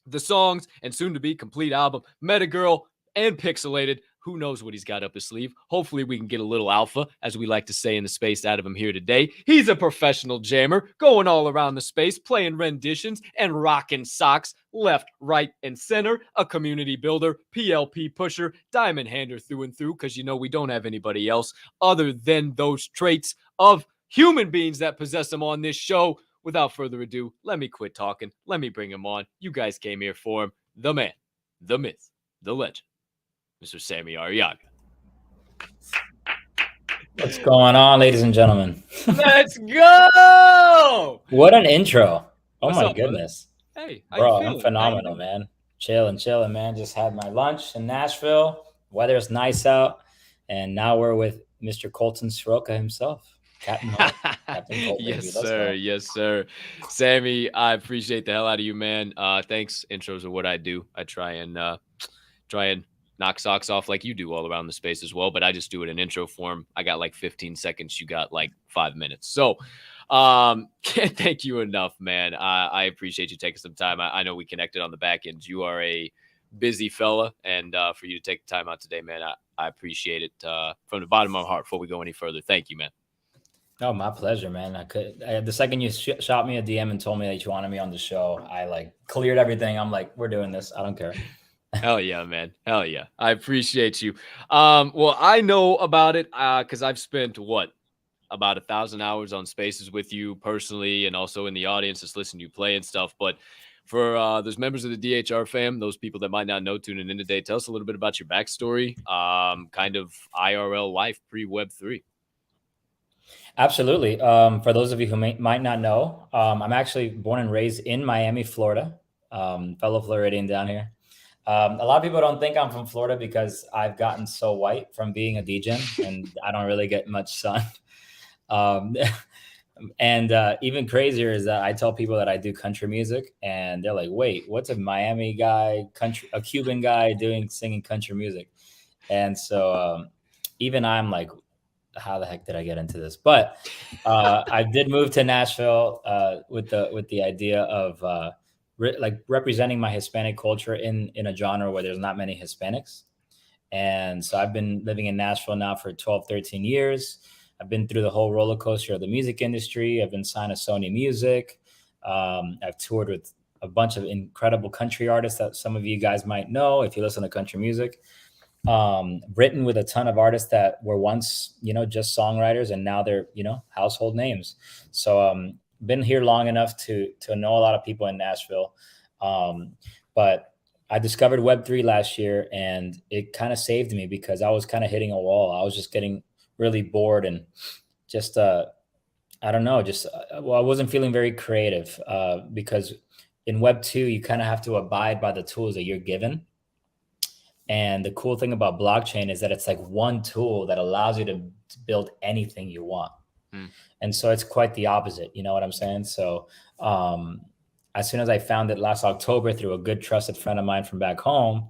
the songs and soon to be complete album Meta Girl and Pixelated. Who knows what he's got up his sleeve? Hopefully we can get a little alpha, as we like to say in the space, out of him here today. He's a professional jammer, going all around the space, playing renditions and rocking socks left, right, and center. A community builder, PLP pusher, diamond hander through and through, because we don't have anybody else other than those traits of human beings that possess them on this show. Without further ado, let me quit talking. Let me bring him on. You guys came here for him. The man, the myth, the legend, Mr. Sammy Arriaga. What's going on, ladies and gentlemen? Let's go! What an intro. Oh, What's my up, goodness. Brother? Hey, bro, I'm phenomenal, man. Chilling, man. Just had my lunch in Nashville. Weather's nice out. And now we're with Mr. Colton Soroka himself. Captain Colt, yes, sir. Yes, sir. Sammy, I appreciate the hell out of you, man. Thanks. Intros are what I do. I try and knock socks off like you do all around the space as well, but I just do it in intro form. I got like 15 seconds. You got like 5 minutes. So can't thank you enough, man. I appreciate you taking some time. I know we connected on the back end. You are a busy fella, and for you to take the time out today, man, I appreciate it from the bottom of my heart. Before we go any further, thank you, man. Oh, my pleasure, man. The second you shot me a DM and told me that you wanted me on the show, I like cleared everything. I'm like, we're doing this. I don't care. Hell yeah, man. Hell yeah. I appreciate you. Well, I know about it because I've spent about 1,000 hours on spaces with you personally, and also in the audience just listening to you play and stuff. But for those members of the DHR fam, those people that might not know tuning in today, tell us a little bit about your backstory, kind of IRL life pre-Web3. Absolutely. For those of you who might not know, I'm actually born and raised in Miami, Florida. Fellow Floridian down here. A lot of people don't think I'm from Florida because I've gotten so white from being a DJ, and I don't really get much sun. And even crazier is that I tell people that I do country music, and they're like, "Wait, what's a Miami guy, a Cuban guy singing country music?" And so even I'm like, how the heck did I get into this? But I did move to Nashville with the idea of representing my Hispanic culture in a genre where there's not many Hispanics. And so I've been living in Nashville now for 12, 13 years. I've been through the whole roller coaster of the music industry. I've been signed to Sony Music. I've toured with a bunch of incredible country artists that some of you guys might know if you listen to country music. Written with a ton of artists that were once, just songwriters, and now they're, household names. So been here long enough to know a lot of people in Nashville. But I discovered Web3 last year, and it kind of saved me because I was kind of hitting a wall. I was just getting really bored and just, I don't know, I wasn't feeling very creative because in Web2, you kind of have to abide by the tools that you're given. And the cool thing about blockchain is that it's like one tool that allows you to build anything you want. And so it's quite the opposite. You know what I'm saying? So as soon as I found it last October through a good trusted friend of mine from back home,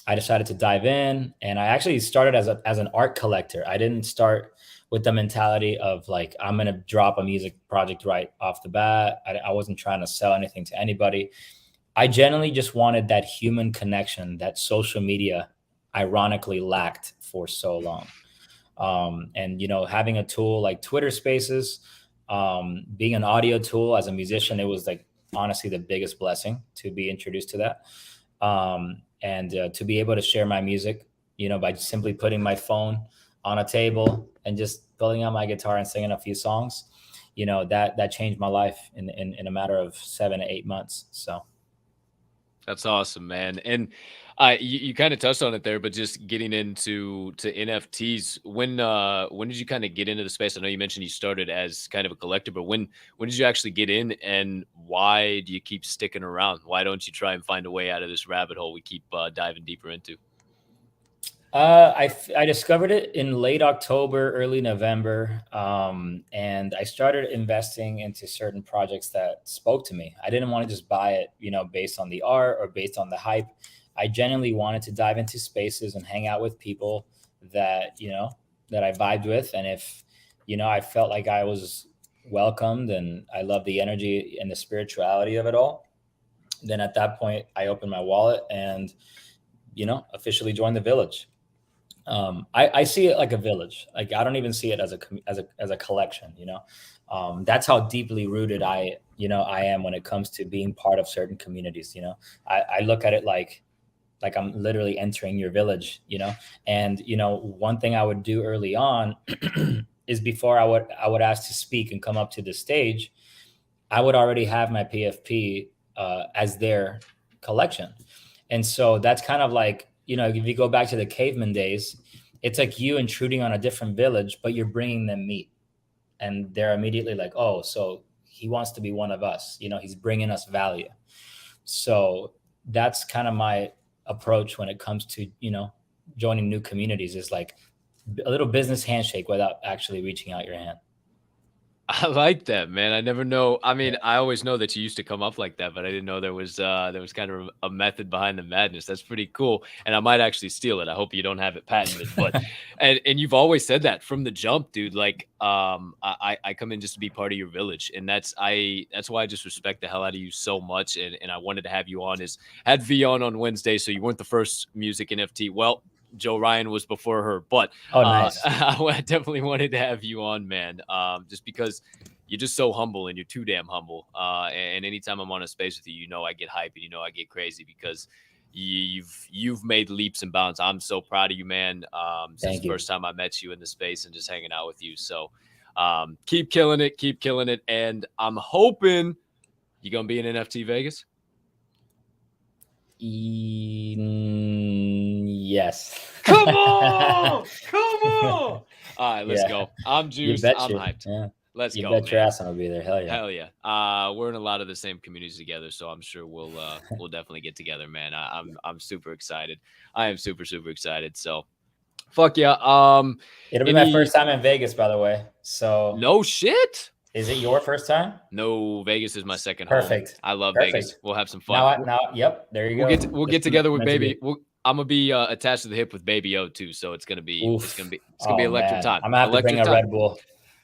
I decided to dive in. And I actually started as an art collector. I didn't start with the mentality of like, I'm going to drop a music project right off the bat. I wasn't trying to sell anything to anybody. I genuinely just wanted that human connection that social media ironically lacked for so long. And, having a tool like Twitter Spaces, being an audio tool as a musician, it was like, honestly, the biggest blessing to be introduced to that. And to be able to share my music, by simply putting my phone on a table and just pulling out my guitar and singing a few songs, that changed my life in a matter of 7 to 8 months. So. That's awesome, man. And you kind of touched on it there, but just getting into NFTs, when did you kind of get into the space? I know you mentioned you started as kind of a collector, but when did you actually get in, and why do you keep sticking around? Why don't you try and find a way out of this rabbit hole we keep diving deeper into? I discovered it in late October, early November, and I started investing into certain projects that spoke to me. I didn't want to just buy it, based on the art or based on the hype. I genuinely wanted to dive into spaces and hang out with people that that I vibed with, and if I felt like I was welcomed and I loved the energy and the spirituality of it all, then at that point I opened my wallet and officially joined the village. I see it like a village. Like I don't even see it as a collection. That's how deeply rooted I am when it comes to being part of certain communities. I look at it like I'm literally entering your village. And one thing I would do early on is before I would ask to speak and come up to the stage, I would already have my PFP as their collection. And so that's kind of like, if you go back to the caveman days, it's like you intruding on a different village, but you're bringing them meat. And they're immediately like, oh, so he wants to be one of us. He's bringing us value. So that's kind of my approach when it comes to, joining new communities, is like a little business handshake without actually reaching out your hand. I like that, man. I never know. I mean, I always know that you used to come up like that, but I didn't know there was kind of a method behind the madness. That's pretty cool. And I might actually steal it. I hope you don't have it patented. But and you've always said that from the jump, dude. Like I come in just to be part of your village. And that's why I just respect the hell out of you so much. And I wanted to have you on. Had V on Wednesday, so you weren't the first music NFT. Well, Joe Ryan was before her, but nice. I definitely wanted to have you on, man. Just because you're just so humble and you're too damn humble. And anytime I'm on a space with you, I get hype and I get crazy because you've made leaps and bounds. I'm so proud of you, man. Since the first time I met you in the space and just hanging out with you. So keep killing it. And I'm hoping you're gonna be in NFT Vegas. Yes. Come on. All right, let's go. I'm juiced. I'm hyped. Yeah. Let's go. You bet your ass I'm gonna be there. Hell yeah. Hell yeah. We're in a lot of the same communities together, so I'm sure we'll definitely get together, man. I'm super excited. I am super excited. So fuck yeah. It'll be my first time in Vegas, by the way. So no shit. Is it your first time? No, Vegas is my second Perfect. home. I love Vegas. We'll have some fun. Yep, there you go. We'll get together with Baby. I'm gonna be attached to the hip with Baby O too, so it's gonna be electric time. I'm gonna have to bring a Red Bull.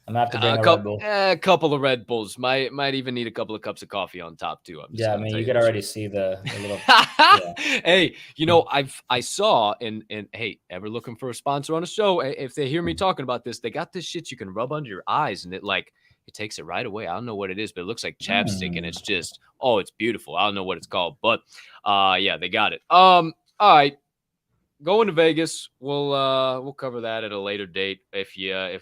I'm gonna have to bring a Red Bull. A couple of Red Bulls. Might even need a couple of cups of coffee on top too. I mean, you could already see the little. Hey, I saw and hey, ever looking for a sponsor on a show? If they hear me talking about this, they got this shit you can rub under your eyes, and it takes it right away. I don't know what it is, but it looks like chapstick, and it's just it's beautiful. I don't know what it's called, but yeah, they got it. All right. Going to Vegas, we'll cover that at a later date. If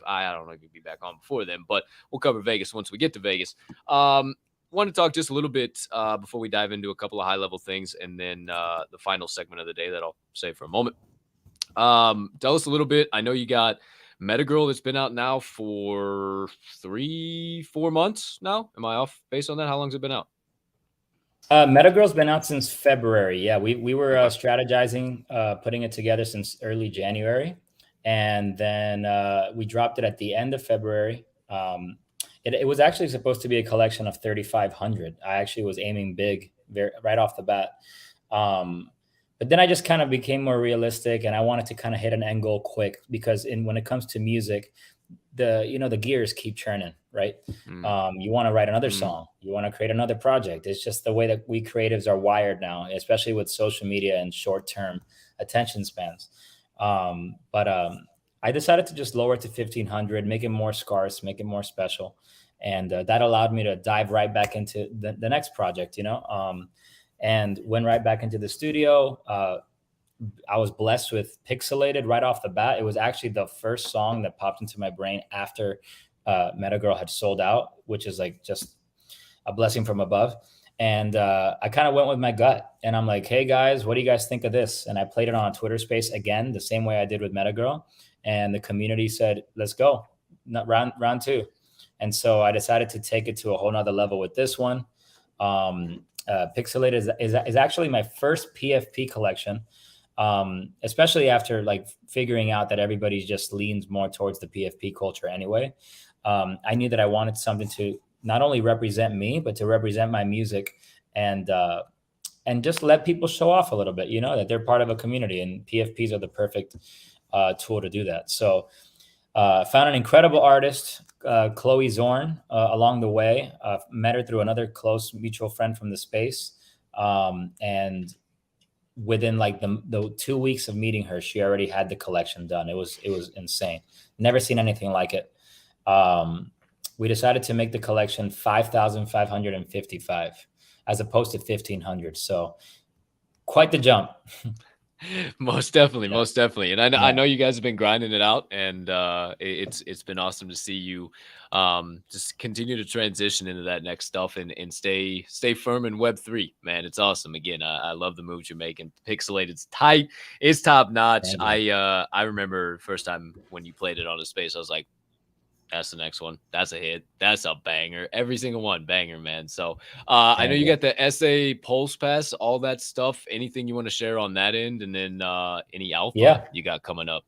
I don't know if you'll be back on before then, but we'll cover Vegas once we get to Vegas. Want to talk just a little bit before we dive into a couple of high level things, and then the final segment of the day that I'll say for a moment. Tell us a little bit. I know you got Metagirl that's been out now for 3-4 months now. Am I off based on that? How long has it been out? Metagirl's been out since February. Yeah, we were strategizing, putting it together since early January. And then we dropped it at the end of February. It was actually supposed to be a collection of 3,500. I actually was aiming big right off the bat. But then I just kind of became more realistic, and I wanted to kind of hit an end goal quick, because when it comes to music, the gears keep churning, right? You want to write another song, you want to create another project. It's just the way that we creatives are wired now, especially with social media and short-term attention spans. But I decided to just lower it to 1,500, make it more scarce, make it more special. And that allowed me to dive right back into the next project, and went right back into the studio. I was blessed with Pixelated right off the bat. It was actually the first song that popped into my brain after Metagirl had sold out, which is like just a blessing from above. And I kind of went with my gut, and I'm like, hey guys, what do you guys think of this? And I played it on a Twitter space again, the same way I did with Metagirl. And the community said, let's go, round two. And so I decided to take it to a whole nother level with this one. Pixelated is actually my first PFP collection. especially after like figuring out that everybody just leans more towards the PFP culture anyway. I knew that I wanted something to not only represent me, but to represent my music and just let people show off a little bit, you know, that they're part of a community, and PFPs are the perfect tool to do that. So found an incredible artist, Chloe Zorn, along the way. Met her through another close mutual friend from the space. And within like the 2 weeks of meeting her, she already had the collection done. It was insane. Never seen anything like it. We decided to make the collection 5,555 as opposed to 1,500. So quite the jump. Most definitely, Yeah. most definitely. And I Yeah. know you guys have been grinding it out, and it's been awesome to see you just continue to transition into that next stuff and stay firm in Web3, man. It's awesome. Again, I love the moves you're making. Pixelated's tight, it's top notch. Thank you. I remember first time when you played it on a space, I was like, that's the next one. That's a hit. That's a banger. Every single one, banger, man. So I know Thank you you. got the essay, Pulse Pass, all that stuff. Anything you want to share on that end, and then any alpha Yeah. you got coming up?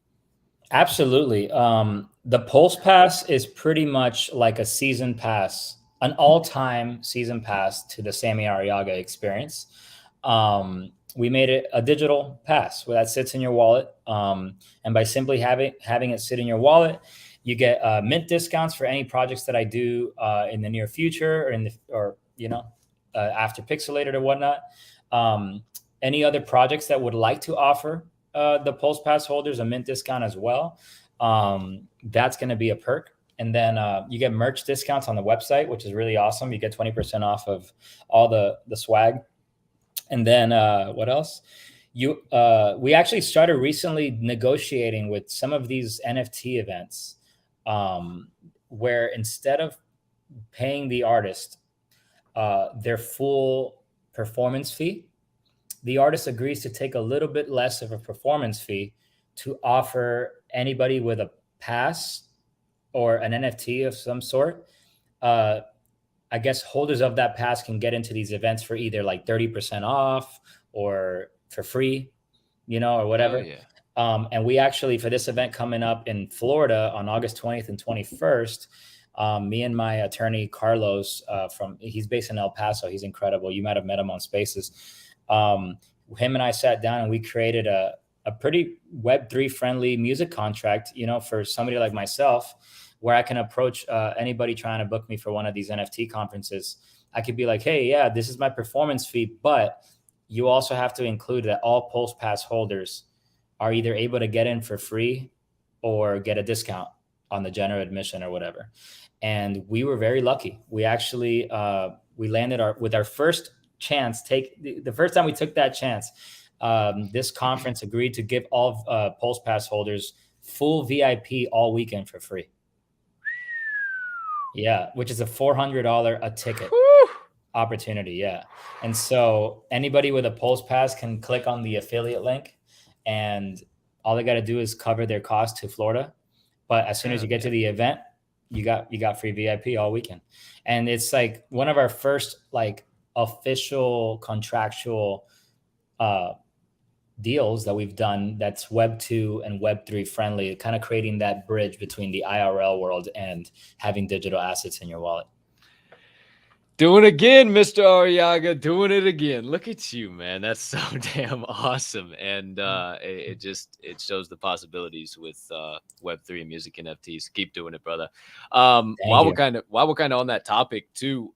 Absolutely. The Pulse Pass is pretty much like a season pass, an all-time season pass to the Sammy Arriaga experience. We made it a digital pass where that sits in your wallet. And by simply having it sit in your wallet, you get mint discounts for any projects that I do in the near future or after Pixelated or whatnot. Any other projects that would like to offer the Pulse Pass holders a mint discount as well. That's going to be a perk. And then you get merch discounts on the website, which is really awesome. You get 20% off of all the swag. And then what else? We actually started recently negotiating with some of these NFT events where instead of paying the artist their full performance fee, the artist agrees to take a little bit less of a performance fee to offer anybody with a pass or an NFT of some sort. I guess holders of that pass can get into these events for either like 30% off or for free, or whatever. Oh, yeah. And we actually, for this event coming up in Florida on August 20th and 21st, me and my attorney, Carlos, he's based in El Paso. He's incredible. You might have met him on Spaces. Him and I sat down and we created a pretty Web3 friendly music contract, for somebody like myself, where I can approach anybody trying to book me for one of these NFT conferences. I could be like, hey, yeah, this is my performance fee, but you also have to include that all Pulse Pass holders are either able to get in for free or get a discount on the general admission or whatever. And we were very lucky. We actually, we landed with our first chance, the first time we took that chance, this conference agreed to give all Pulse Pass holders full VIP all weekend for free. Yeah, which is a $400 a ticket opportunity. Yeah. And so anybody with a Pulse Pass can click on the affiliate link and all they got to do is cover their cost to Florida. But as soon as you get to the event, you got free VIP all weekend. And it's like one of our first like official contractual deals that we've done that's Web2 and Web3 friendly, kind of creating that bridge between the IRL world and having digital assets in your wallet. Doing it again, Mr. Arriaga, doing it again. Look at you, man. That's so damn awesome. And it shows the possibilities with Web3 and music NFTs. Keep doing it, brother. While we're kind of on that topic too,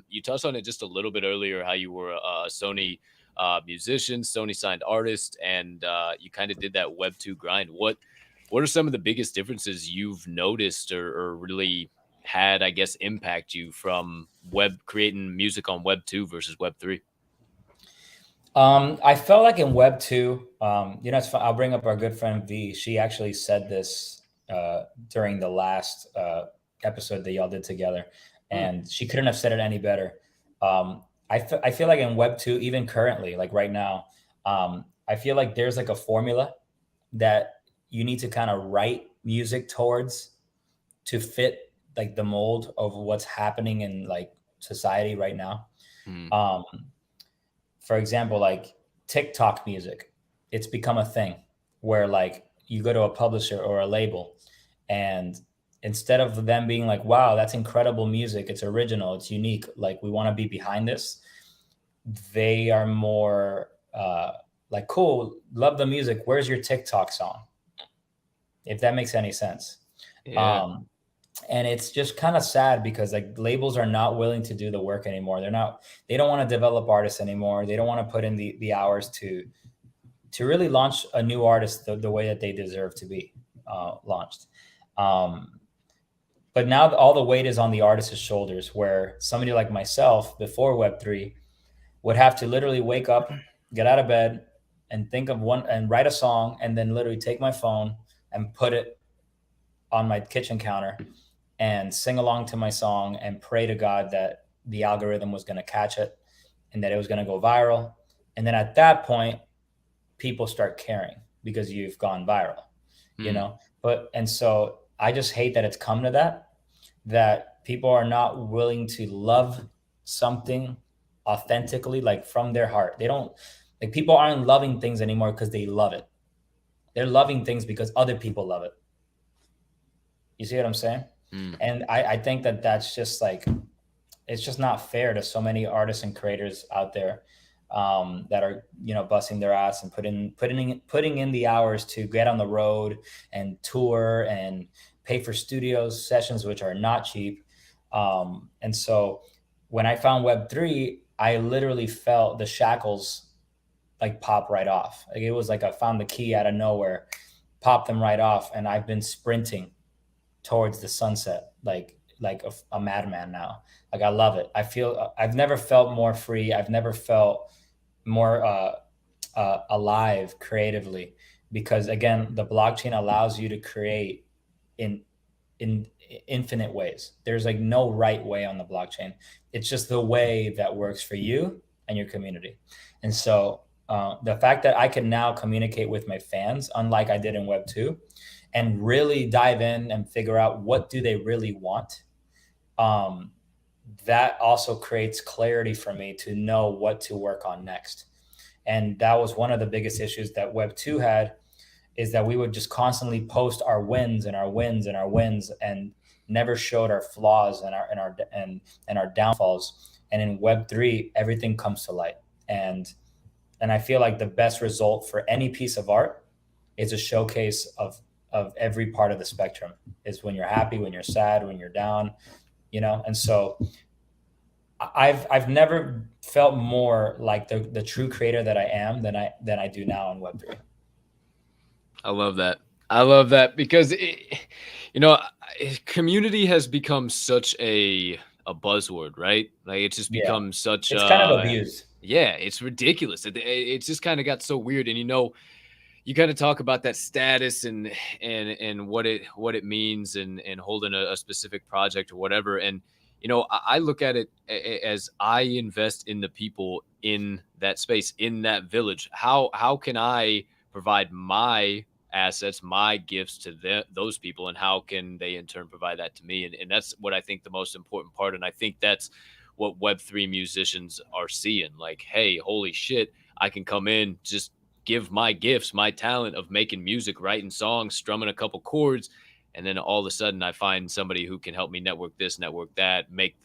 you touched on it just a little bit earlier, how you were a Sony musician, Sony signed artist, and you kind of did that Web2 grind. What are some of the biggest differences you've noticed or really had, I guess, impact you from creating music on Web2 versus Web3? I felt like in Web2, it's fun. I'll bring up our good friend V. She actually said this during the last episode that y'all did together, and she couldn't have said it any better. I feel like in Web2, even currently, like right now, I feel like there's like a formula that you need to kind of write music towards to fit like the mold of what's happening in like society right now. For example, like TikTok music. it's become a thing where like you go to a publisher or a label, and instead of them being like, wow, that's incredible music, it's original, it's unique, like we want to be behind this, they are more like, cool, love the music, where's your TikTok song? If that makes any sense. Yeah. And it's just kind of sad because like labels are not willing to do the work anymore. They don't want to develop artists anymore. They don't want to put in the hours to really launch a new artist the way that they deserve to be launched. But now all the weight is on the artist's shoulders, where somebody like myself before Web3 would have to literally wake up, get out of bed, and think of one and write a song, and then literally take my phone and put it on my kitchen counter and sing along to my song and pray to God that the algorithm was going to catch it and that it was going to go viral. And then at that point, people start caring because you've gone viral, you know? And so I just hate that it's come to that people are not willing to love something authentically, like from their heart. They don't, like, people aren't loving things anymore because they love it. They're loving things because other people love it. You see what I'm saying? And I think that that's just like, it's just not fair to so many artists and creators out there that are, you know, busting their ass and putting in the hours to get on the road and tour and pay for studios sessions, which are not cheap. And so when I found Web3, I literally felt the shackles like pop right off. Like it was like I found the key out of nowhere, popped them right off, and I've been sprinting towards the sunset like a madman now. Like I love it. I feel I've never felt more free. I've never felt more alive creatively, because again, the blockchain allows you to create in infinite ways. There's like no right way on the blockchain. It's just the way that works for you and your community. And so the fact that I can now communicate with my fans, unlike I did in Web2, and really dive in and figure out what do they really want, that also creates clarity for me to know what to work on next. And that was one of the biggest issues that Web2 had, is that we would just constantly post our wins and our wins and our wins and never showed our flaws and our downfalls. And in Web3, everything comes to light. And I feel like the best result for any piece of art is a showcase of every part of the spectrum. Is when you're happy, when you're sad, when you're down, you know? And so I've never felt more like the true creator that I am than I do now in Web3. I love that. I love that because community has become such a buzzword, right? Like it's just become such it's kind of abused. Yeah, it's ridiculous. It's just kind of got so weird. And you kind of talk about that status and what it means and holding a specific project or whatever. And I look at it as I invest in the people in that space, in that village. How can I provide my assets, my gifts to those people, and how can they in turn provide that to me? And that's what I think the most important part. And I think that's what Web3 musicians are seeing. Like, hey, holy shit, I can come in, just give my gifts, my talent of making music, writing songs, strumming a couple chords, and then all of a sudden I find somebody who can help me network this, network that, make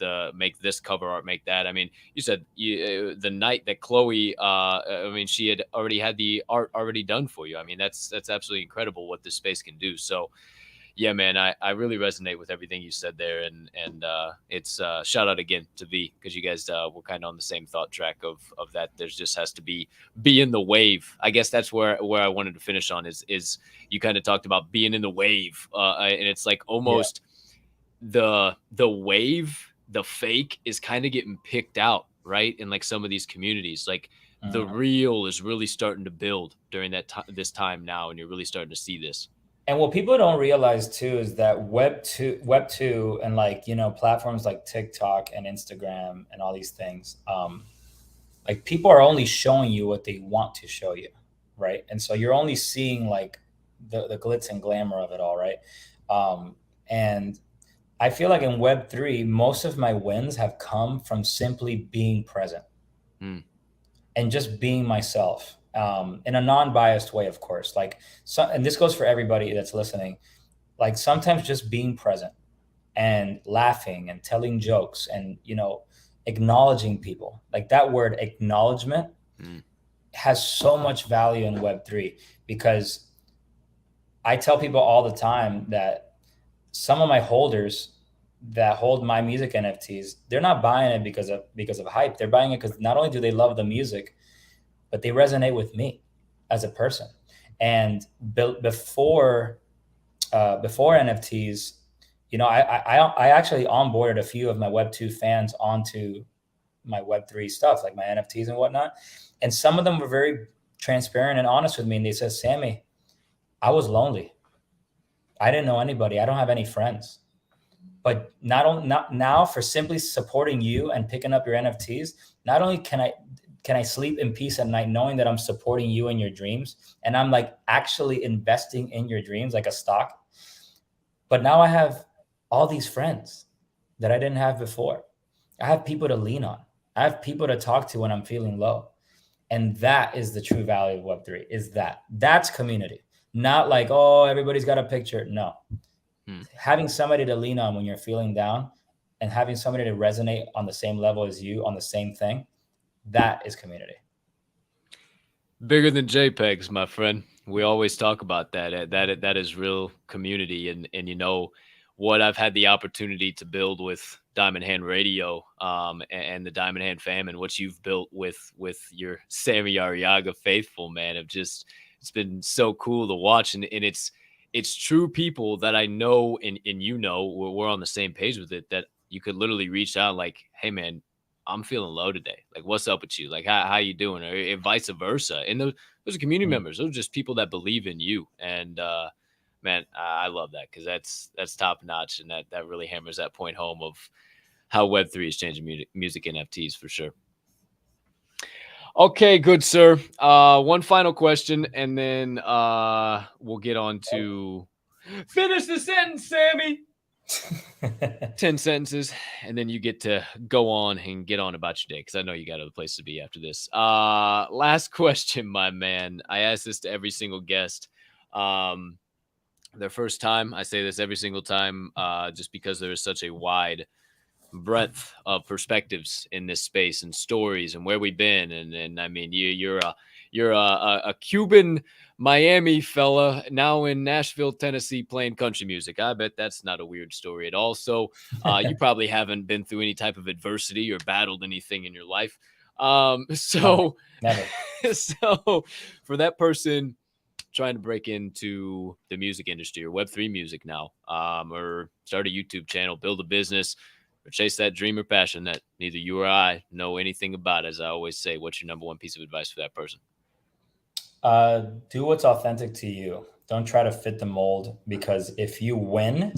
this cover art, make that. I mean, you said the night that Chloe, she had already had the art already done for you. I mean, that's absolutely incredible what this space can do. So yeah, man, I really resonate with everything you said there, and it's shout out again to V, because you guys were kind of on the same thought track of that. There's just has to be in the wave. I guess that's where I wanted to finish on is you kind of talked about being in the wave, and it's like almost the wave, the fake is kind of getting picked out, right? In like some of these communities, like the real is really starting to build during this time now, and you're really starting to see this. And what people don't realize too is that Web2 and like, platforms like TikTok and Instagram and all these things, like people are only showing you what they want to show you, right? And so you're only seeing like the glitz and glamour of it all, right? And I feel like in Web3, most of my wins have come from simply being present and just being myself. in a non-biased way, of course. Like, and this goes for everybody that's listening. Like, sometimes just being present and laughing and telling jokes and, acknowledging people, like that word acknowledgement has so much value in Web3, because I tell people all the time that some of my holders that hold my music NFTs, they're not buying it because of hype. They're buying it because not only do they love the music, but they resonate with me as a person. And before NFTs, I actually onboarded a few of my Web2 fans onto my Web3 stuff, like my NFTs and whatnot. And some of them were very transparent and honest with me. And they said, Sammy, I was lonely. I didn't know anybody. I don't have any friends. But not now, for simply supporting you and picking up your NFTs, not only can I sleep in peace at night knowing that I'm supporting you in your dreams, and I'm like actually investing in your dreams like a stock, but now I have all these friends that I didn't have before. I have people to lean on. I have people to talk to when I'm feeling low. And that is the true value of Web3, is that's community. Not like, oh, everybody's got a picture. No. Having somebody to lean on when you're feeling down, and having somebody to resonate on the same level as you on the same thing, that is community. Bigger than JPEGs, my friend. We always talk about that. That is real community. And what I've had the opportunity to build with Diamond Hand Radio, and the Diamond Hand fam, and what you've built with your Sammy Arriaga faithful, man, it's been so cool to watch. And it's true people that I know, and we're on the same page with it, that you could literally reach out like, hey man, I'm feeling low today. Like, what's up with you? Like, how you doing? Or vice versa. And those are community members. Those are just people that believe in you. And man, I love that, because that's top notch, and that really hammers that point home of how Web3 is changing music NFTs for sure. Okay, good sir. One final question, and then we'll get on to finish the sentence, Sammy. 10 sentences, and then you get to go on and get on about your day, because I know you got other places to be after this. Last question, my man. I ask this to every single guest. Their first time. I say this every single time, just because there is such a wide breadth of perspectives in this space, and stories, and where we've been. And I mean, you're a Cuban Miami fella now in Nashville, Tennessee, playing country music. I bet that's not a weird story at all. So you probably haven't been through any type of adversity or battled anything in your life. So for that person trying to break into the music industry, or Web3 music now, or start a YouTube channel, build a business, or chase that dream or passion that neither you or I know anything about, as I always say, what's your number one piece of advice for that person? Do what's authentic to you. Don't try to fit the mold, because if you win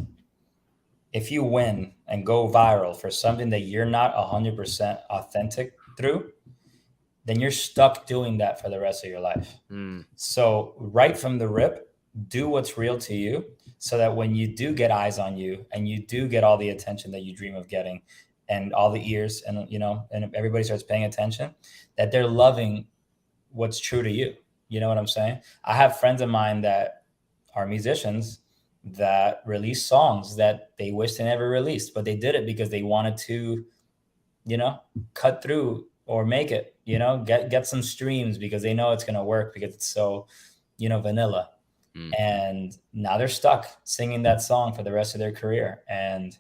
and go viral for something that you're not 100% authentic through, then you're stuck doing that for the rest of your life. So right from the rip, do what's real to you, so that when you do get eyes on you, and you do get all the attention that you dream of getting, and all the ears, and and everybody starts paying attention, that they're loving what's true to you. You know what I'm saying? I have friends of mine that are musicians that release songs that they wish they never released, but they did it because they wanted to, cut through or make it, get some streams, because they know it's going to work, because it's so, vanilla. And now they're stuck singing that song for the rest of their career. And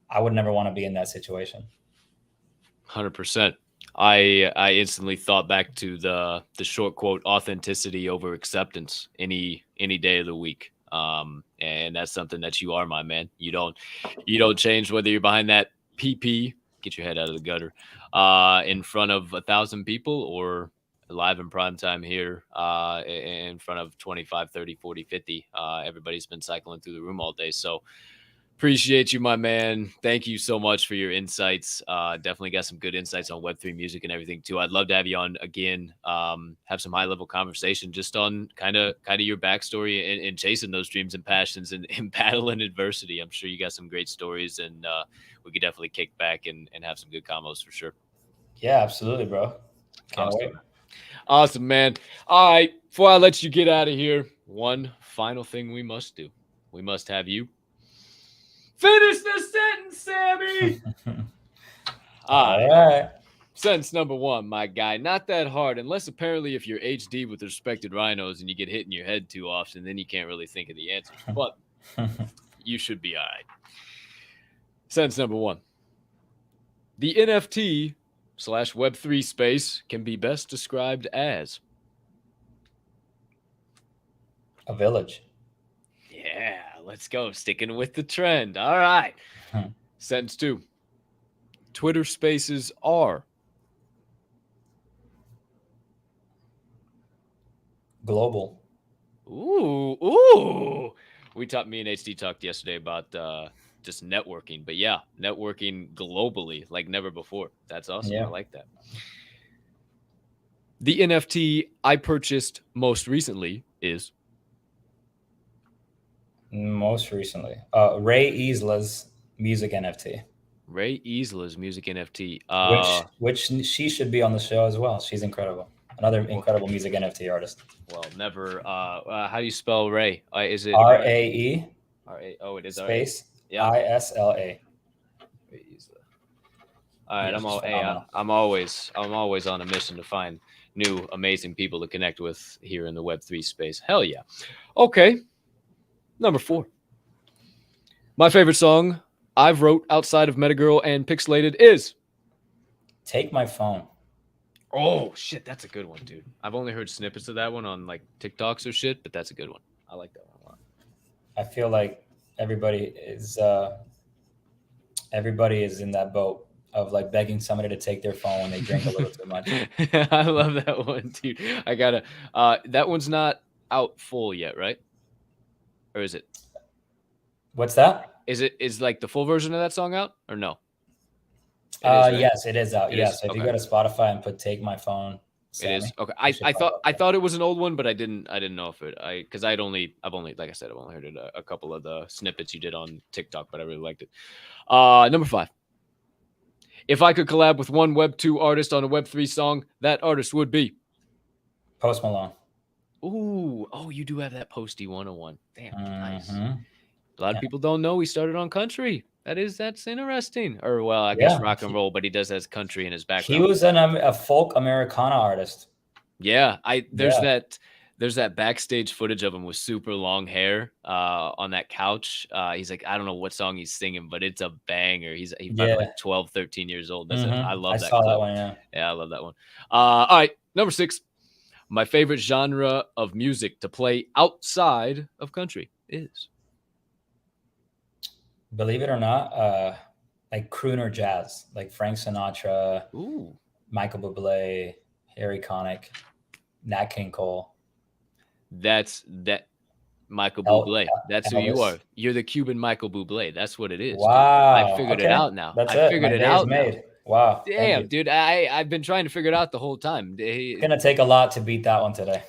I would never want to be in that situation. 100%. I instantly thought back to the short quote, authenticity over acceptance, any day of the week. And that's something that you are, my man. You don't change whether you're behind that PP, get your head out of the gutter, in front of 1,000 people, or live in prime time here, in front of 25, 30, 40, 50. Everybody's been cycling through the room all day. So appreciate you, my man. Thank you so much for your insights. Definitely got some good insights on Web3 music and everything too. I'd love to have you on again, have some high level conversation just on kind of your backstory and chasing those dreams and passions, and battling adversity. I'm sure you got some great stories, and we could definitely kick back and have some good combos for sure. Yeah, absolutely, bro. Can't awesome. wait. Awesome, man. All right, before I let you get out of here, one final thing we must do. We must have you finish the sentence, Sammy. All right. Sentence number one, my guy. Not that hard, unless apparently if you're HD with respected rhinos and you get hit in your head too often, then you can't really think of the answers. But you should be all right. Sentence number one. The NFT / Web3 space can be best described as a village. Yeah, let's go. Sticking with the trend. All right. Sentence two. Twitter spaces are global. Ooh. Me and HD talked yesterday about just networking, but yeah, networking globally like never before. That's awesome. Yeah. I like that. The NFT I purchased most recently is Ray Isla's music NFT. Ray Isla's music NFT. Which she should be on the show as well. She's incredible. Another incredible music NFT artist. Well, never. How do you spell Ray? Is it R-A-E? R-A. Oh, it is space I-S-L-A. All right, I'm always on a mission to find new amazing people to connect with here in the Web3 space. Hell yeah. Okay. Number 4. My favorite song I've wrote outside of Metagirl and Pixelated is Take My Phone. Oh shit, that's a good one, dude. I've only heard snippets of that one on like TikToks or shit, but that's a good one. I like that one a lot. I feel like everybody is in that boat of like begging somebody to take their phone when they drink a little too much. I love that one, dude. I gotta that one's not out full yet, right? Or is it? What's that? Is like the full version of that song out or no? Yes, it is out. Yes. If you go to Spotify and put "Take My Phone," Sammy, it is okay. I thought it was an old one, but I didn't know if it. Because I've only like I said, I've only heard it a couple of the snippets you did on TikTok, but I really liked it. Number 5. If I could collab with one Web2 artist on a Web3 song, that artist would be Post Malone. Ooh, you do have that Posty 101. Damn, nice. A lot of people don't know he started on country. That's interesting. Or well, I guess rock and roll, but he does has country in his background. He was a folk Americana artist. Yeah, there's that backstage footage of him with super long hair on that couch. He's like, I don't know what song he's singing, but it's a banger. He's probably like 12, 13 years old. I love that. I saw that one, yeah, I love that one. All right, number 6. My favorite genre of music to play outside of country is, believe it or not, like crooner jazz, like Frank Sinatra, Michael Bublé, Harry Connick, Nat King Cole. That's Michael Bublé. That's who you are. You're the Cuban Michael Bublé. That's what it is. Wow. Dude. I figured it out now. That's it. Figured it out made. Now. Wow. Damn, dude. I've been trying to figure it out the whole time. It's gonna take a lot to beat that one today.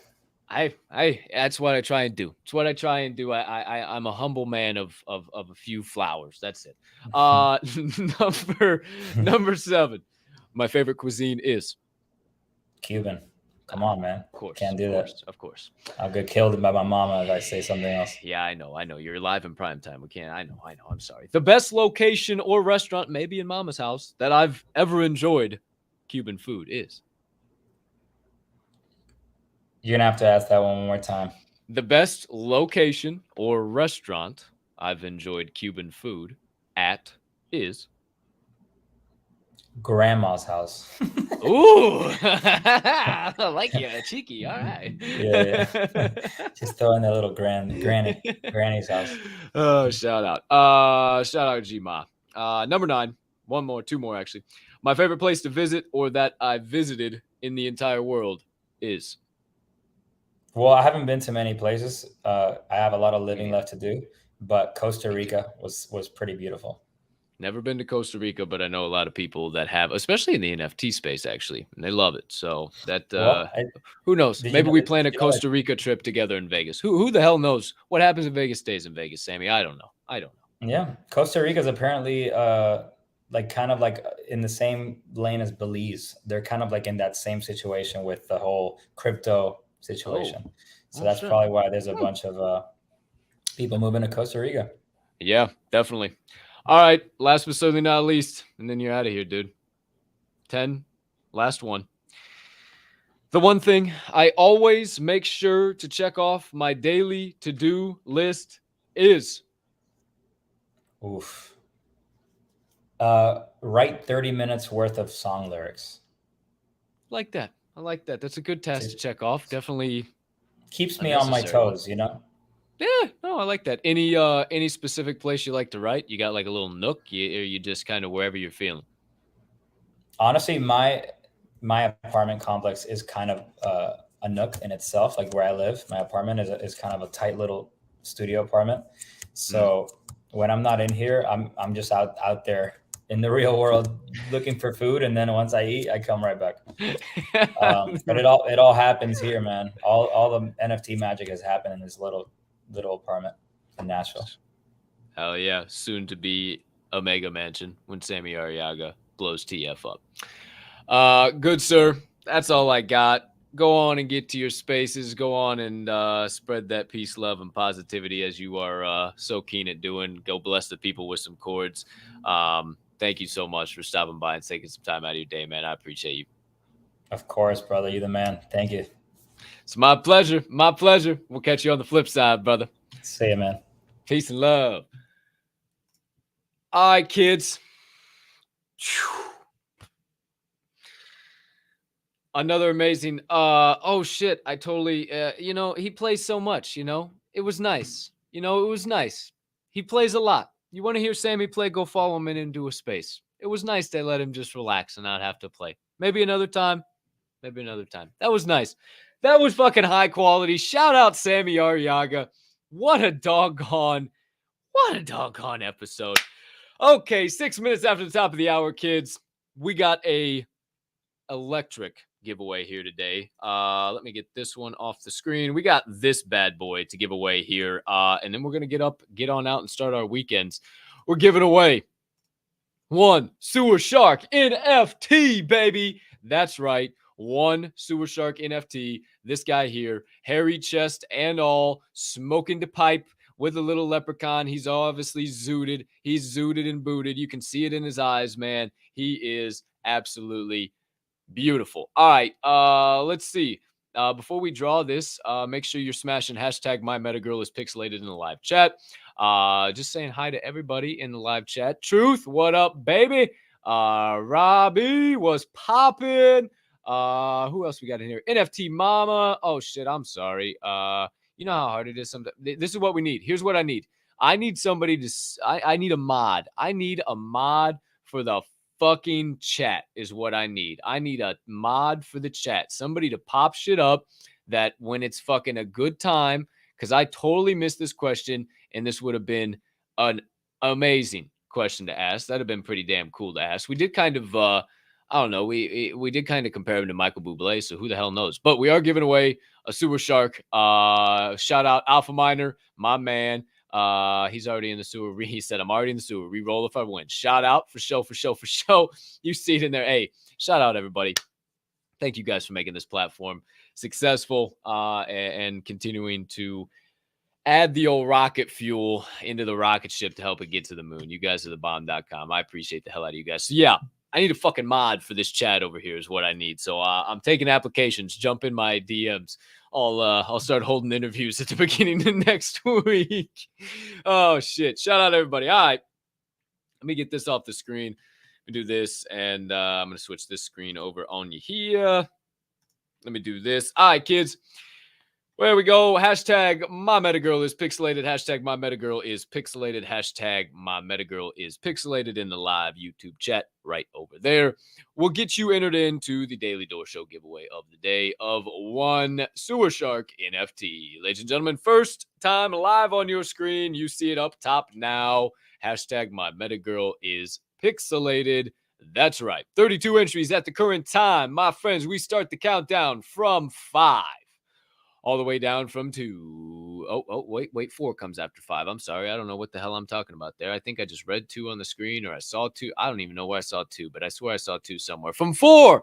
That's what I try and do. It's what I try and do. I'm a humble man of a few flowers. That's it. Number 7. My favorite cuisine is Cuban. Come on, man. Of course. Can't do that. Of course. I'll get killed by my mama if I say something else. Yeah, I know. You're live in prime time. We can't. I know. I'm sorry. The best location or restaurant, maybe in Mama's house, that I've ever enjoyed Cuban food is. You're going to have to ask that one more time. The best location or restaurant I've enjoyed Cuban food at is Grandma's house. Ooh, I like you, cheeky. All right. Yeah. Just throwing that little granny's house. Oh, shout out G-Ma. Number 9. Two more actually. My favorite place to visit or that I visited in the entire world is. Well, I haven't been to many places. I have a lot of living left to do, but Costa Rica was pretty beautiful. Never been to Costa Rica, but I know a lot of people that have, especially in the NFT space, actually, and they love it. So that who knows? Maybe we plan a Costa Rica trip together in Vegas. Who the hell knows what happens in Vegas stays in Vegas, Sammy? I don't know. Yeah, Costa Rica is apparently like kind of like in the same lane as Belize. They're kind of like in that same situation with the whole crypto situation. So that's shit. probably why there's a bunch of people moving to Costa Rica. Yeah, definitely. All right, last but certainly not least, and then you're out of here, dude. 10, last one. The one thing I always make sure to check off my daily to-do list is Oof. Write 30 minutes worth of song lyrics. like that. I like that. That's a good task to check off. Definitely keeps me on my toes, you know? Yeah, no, I like that. Any specific place you like to write? You got like a little nook, or you just kind of wherever you're feeling? Honestly, my apartment complex is kind of a nook in itself. Like where I live, my apartment is kind of a tight little studio apartment. So when I'm not in here, I'm just out there in the real world looking for food, and then once I eat, I come right back. But it all happens here, man. All the NFT magic has happened in this little apartment in Nashville. Hell yeah! Soon to be a mega mansion when Sammy Arriaga blows TF up. Good sir, that's all I got. Go on and get to your spaces. Go on and spread that peace, love, and positivity as you are so keen at doing. Go bless the people with some chords. Thank you so much for stopping by and taking some time out of your day, man. I appreciate you. Of course, brother. You're the man. Thank you. It's my pleasure. My pleasure. We'll catch you on the flip side, brother. See you, man. Peace and love. All right, kids. Another amazing. Oh shit! I totally. He plays so much. It was nice. It was nice. He plays a lot. You want to hear Sammy play? Go follow him into a space. It was nice they let him just relax and not have to play. Maybe another time. Maybe another time. That was nice. That was fucking high quality. Shout out Sammy Arriaga. What a doggone episode. Okay, 6 minutes after the top of the hour, kids. We got a electric giveaway here today. Let me get this one off the screen. We got this bad boy to give away here. And then we're going to get on out and start our weekends. We're giving away one Sewer Shark NFT, baby. That's right. One Sewer Shark NFT. This guy here, hairy chest and all, smoking the pipe with a little leprechaun. He's obviously zooted. He's zooted and booted. You can see it in his eyes, man. He is absolutely beautiful. All right, let's see. Before we draw this, make sure you're smashing hashtag MyMetaGirl is pixelated in the live chat. Just saying hi to everybody in the live chat. Truth, what up, baby? Robbie was popping. Who else we got in here? NFT Mama. Oh shit, I'm sorry. You know how hard it is sometimes. This is what we need. Here's what I need. I need somebody to. I need a mod. I need a mod for the fucking chat is what I need. I need a mod for the chat. Somebody to pop shit up that when it's fucking a good time, because I totally missed this question, and this would have been an amazing question to ask. That'd have been pretty damn cool to ask. We did kind of, I don't know, we did kind of compare him to Michael Bublé, so who the hell knows? But we are giving away a Sewer Shark. Shout out Alpha Miner, my man. He's already in the sewer. He said, I'm already in the sewer. Reroll if I win. Shout out for show. You see it in there. Hey, shout out everybody. Thank you guys for making this platform successful and continuing to add the old rocket fuel into the rocket ship to help it get to the moon. You guys are the bomb.com. I appreciate the hell out of you guys. So yeah, I need a fucking mod for this chat over here is what I need. So I'm taking applications. Jump in my DMs. I'll start holding interviews at the beginning of next week. Oh shit! Shout out everybody. All right, let me get this off the screen. Let me do this, and I'm gonna switch this screen over on you here. Let me do this. All right, kids. There we go. Hashtag my metagirl is pixelated. Hashtag my metagirl is pixelated. Hashtag my metagirl is pixelated in the live YouTube chat right over there. We'll get you entered into the Daily Door Show giveaway of the day of one Sewer Shark NFT. Ladies and gentlemen, first time live on your screen. You see it up top now. Hashtag my metagirl is pixelated. That's right. 32 entries at the current time. My friends, we start the countdown from 5. All the way down from 2. 2. Wait, 4 comes after 5. I'm sorry. I don't know what the hell I'm talking about there. I think I just read 2 on the screen, or I saw 2. I don't even know where I saw 2, but I swear I saw 2 somewhere. From 4,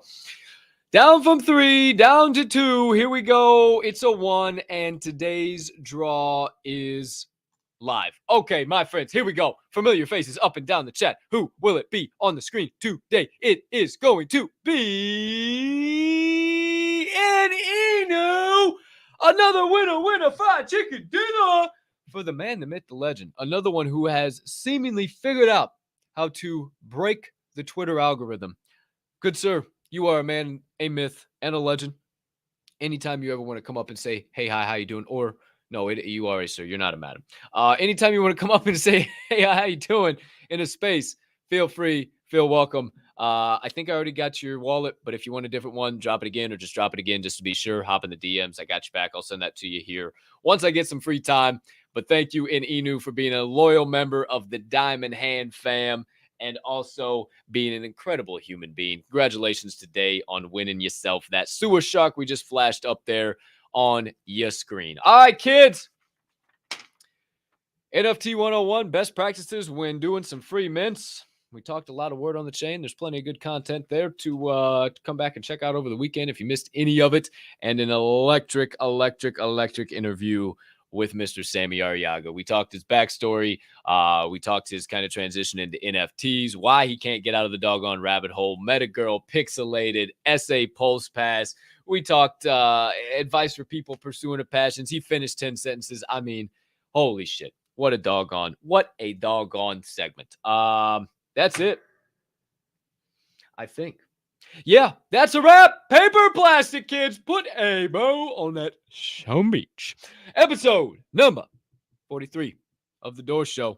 down from 3, down to 2. Here we go. It's a 1, and today's draw is live. Okay, my friends, here we go. Familiar faces up and down the chat. Who will it be on the screen today? It is going to be an Inu. Another winner, fried chicken dinner for the man, the myth, the legend. Another one who has seemingly figured out how to break the Twitter algorithm. Good sir, you are a man, a myth, and a legend. Anytime you ever want to come up and say, hey, hi, how you doing? Or no, you are a sir. You're not a madam. Anytime you want to come up and say, hey, how you doing in a space, feel free, feel welcome. I think I already got your wallet, but if you want a different one, drop it again or just drop it again just to be sure. Hop in the DMs. I got you back. I'll send that to you here once I get some free time. But thank you, Inu, for being a loyal member of the Diamond Hand fam and also being an incredible human being. Congratulations today on winning yourself that sewer shark we just flashed up there on your screen. All right, kids. NFT 101, best practices when doing some free mints. We talked a lot of word on the chain. There's plenty of good content there to come back and check out over the weekend if you missed any of it. And an electric interview with Mr. Sammy Arriaga. We talked his backstory. We talked his kind of transition into NFTs, why he can't get out of the doggone rabbit hole, Metagirl, Pixelated, Essay Pulse Pass. We talked advice for people pursuing a passions. He finished 10 sentences. I mean, holy shit. What a doggone segment. That's it. I think. Yeah, that's a wrap. Paper plastic, kids. Put a bow on that Shone Beach. Episode number 43 of The Door Show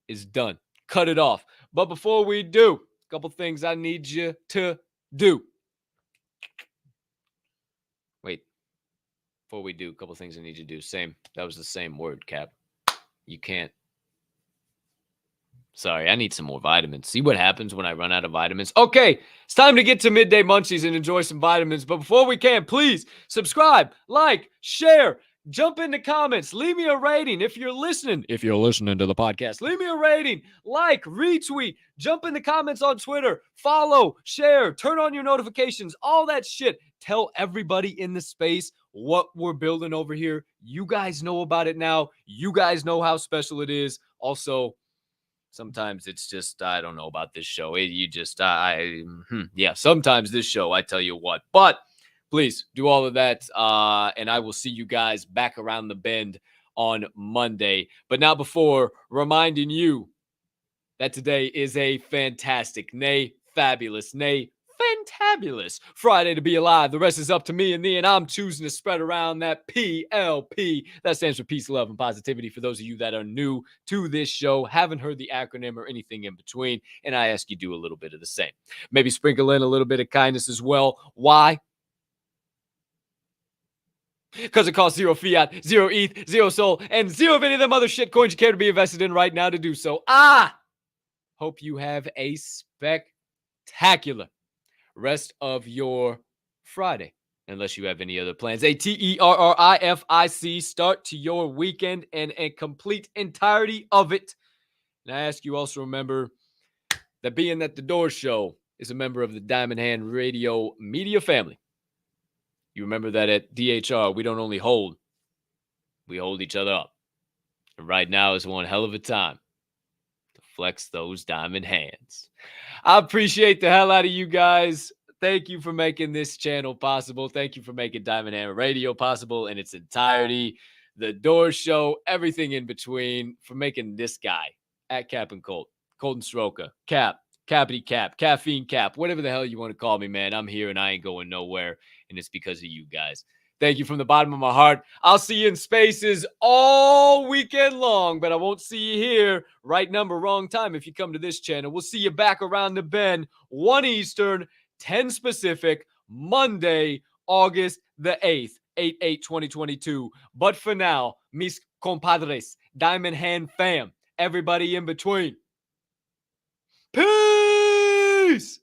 is done. Cut it off. But before we do, a couple things I need you to do. Wait. Before we do, a couple things I need you to do. Same. That was the same word, Cap. You can't. Sorry, I need some more vitamins. See what happens when I run out of vitamins. Okay, it's time to get to midday munchies and enjoy some vitamins. But before we can, please subscribe, like, share, jump in the comments, leave me a rating if you're listening. If you're listening to the podcast, leave me a rating, like, retweet, jump in the comments on Twitter, follow, share, turn on your notifications, all that shit. Tell everybody in the space what we're building over here. You guys know about it now. You guys know how special it is. Also, sometimes it's just, I don't know about this show. Sometimes this show, I tell you what. But please do all of that, and I will see you guys back around the bend on Monday. But not before reminding you that today is a fantastic, nay, fabulous, nay, fantabulous Friday to be alive. The rest is up to me and thee, and I'm choosing to spread around that PLP. That stands for peace, love, and positivity. For those of you that are new to this show, haven't heard the acronym or anything in between, and I ask you do a little bit of the same. Maybe sprinkle in a little bit of kindness as well. Why? Because it costs 0 fiat, 0 ETH, 0 soul, and 0 of any of them other shit coins you care to be invested in right now to do so. Hope you have a spectacular rest of your Friday, unless you have any other plans. A TERRIFIC start to your weekend and a complete entirety of it. And I ask you also remember that being that the Door Show is a member of the Diamond Hand Radio media family, you remember that at DHR, we don't only hold, we hold each other up. And right now is one hell of a time to flex those diamond hands. I appreciate the hell out of you guys. Thank you for making this channel possible. Thank you for making Diamond Hand Radio possible in its entirety. The Door Show, everything in between, for making this guy at Cap and Colt, Colton Stroka, Cap, Cappity Cap, Caffeine Cap, whatever the hell you want to call me, man. I'm here and I ain't going nowhere. And it's because of you guys. Thank you from the bottom of my heart. I'll see you in spaces all weekend long, but I won't see you here. Right number, wrong time if you come to this channel. We'll see you back around the bend, 1 Eastern, 10 Pacific, Monday, August the 8th, 8/8/2022. But for now, mis compadres, Diamond Hand fam, everybody in between. Peace!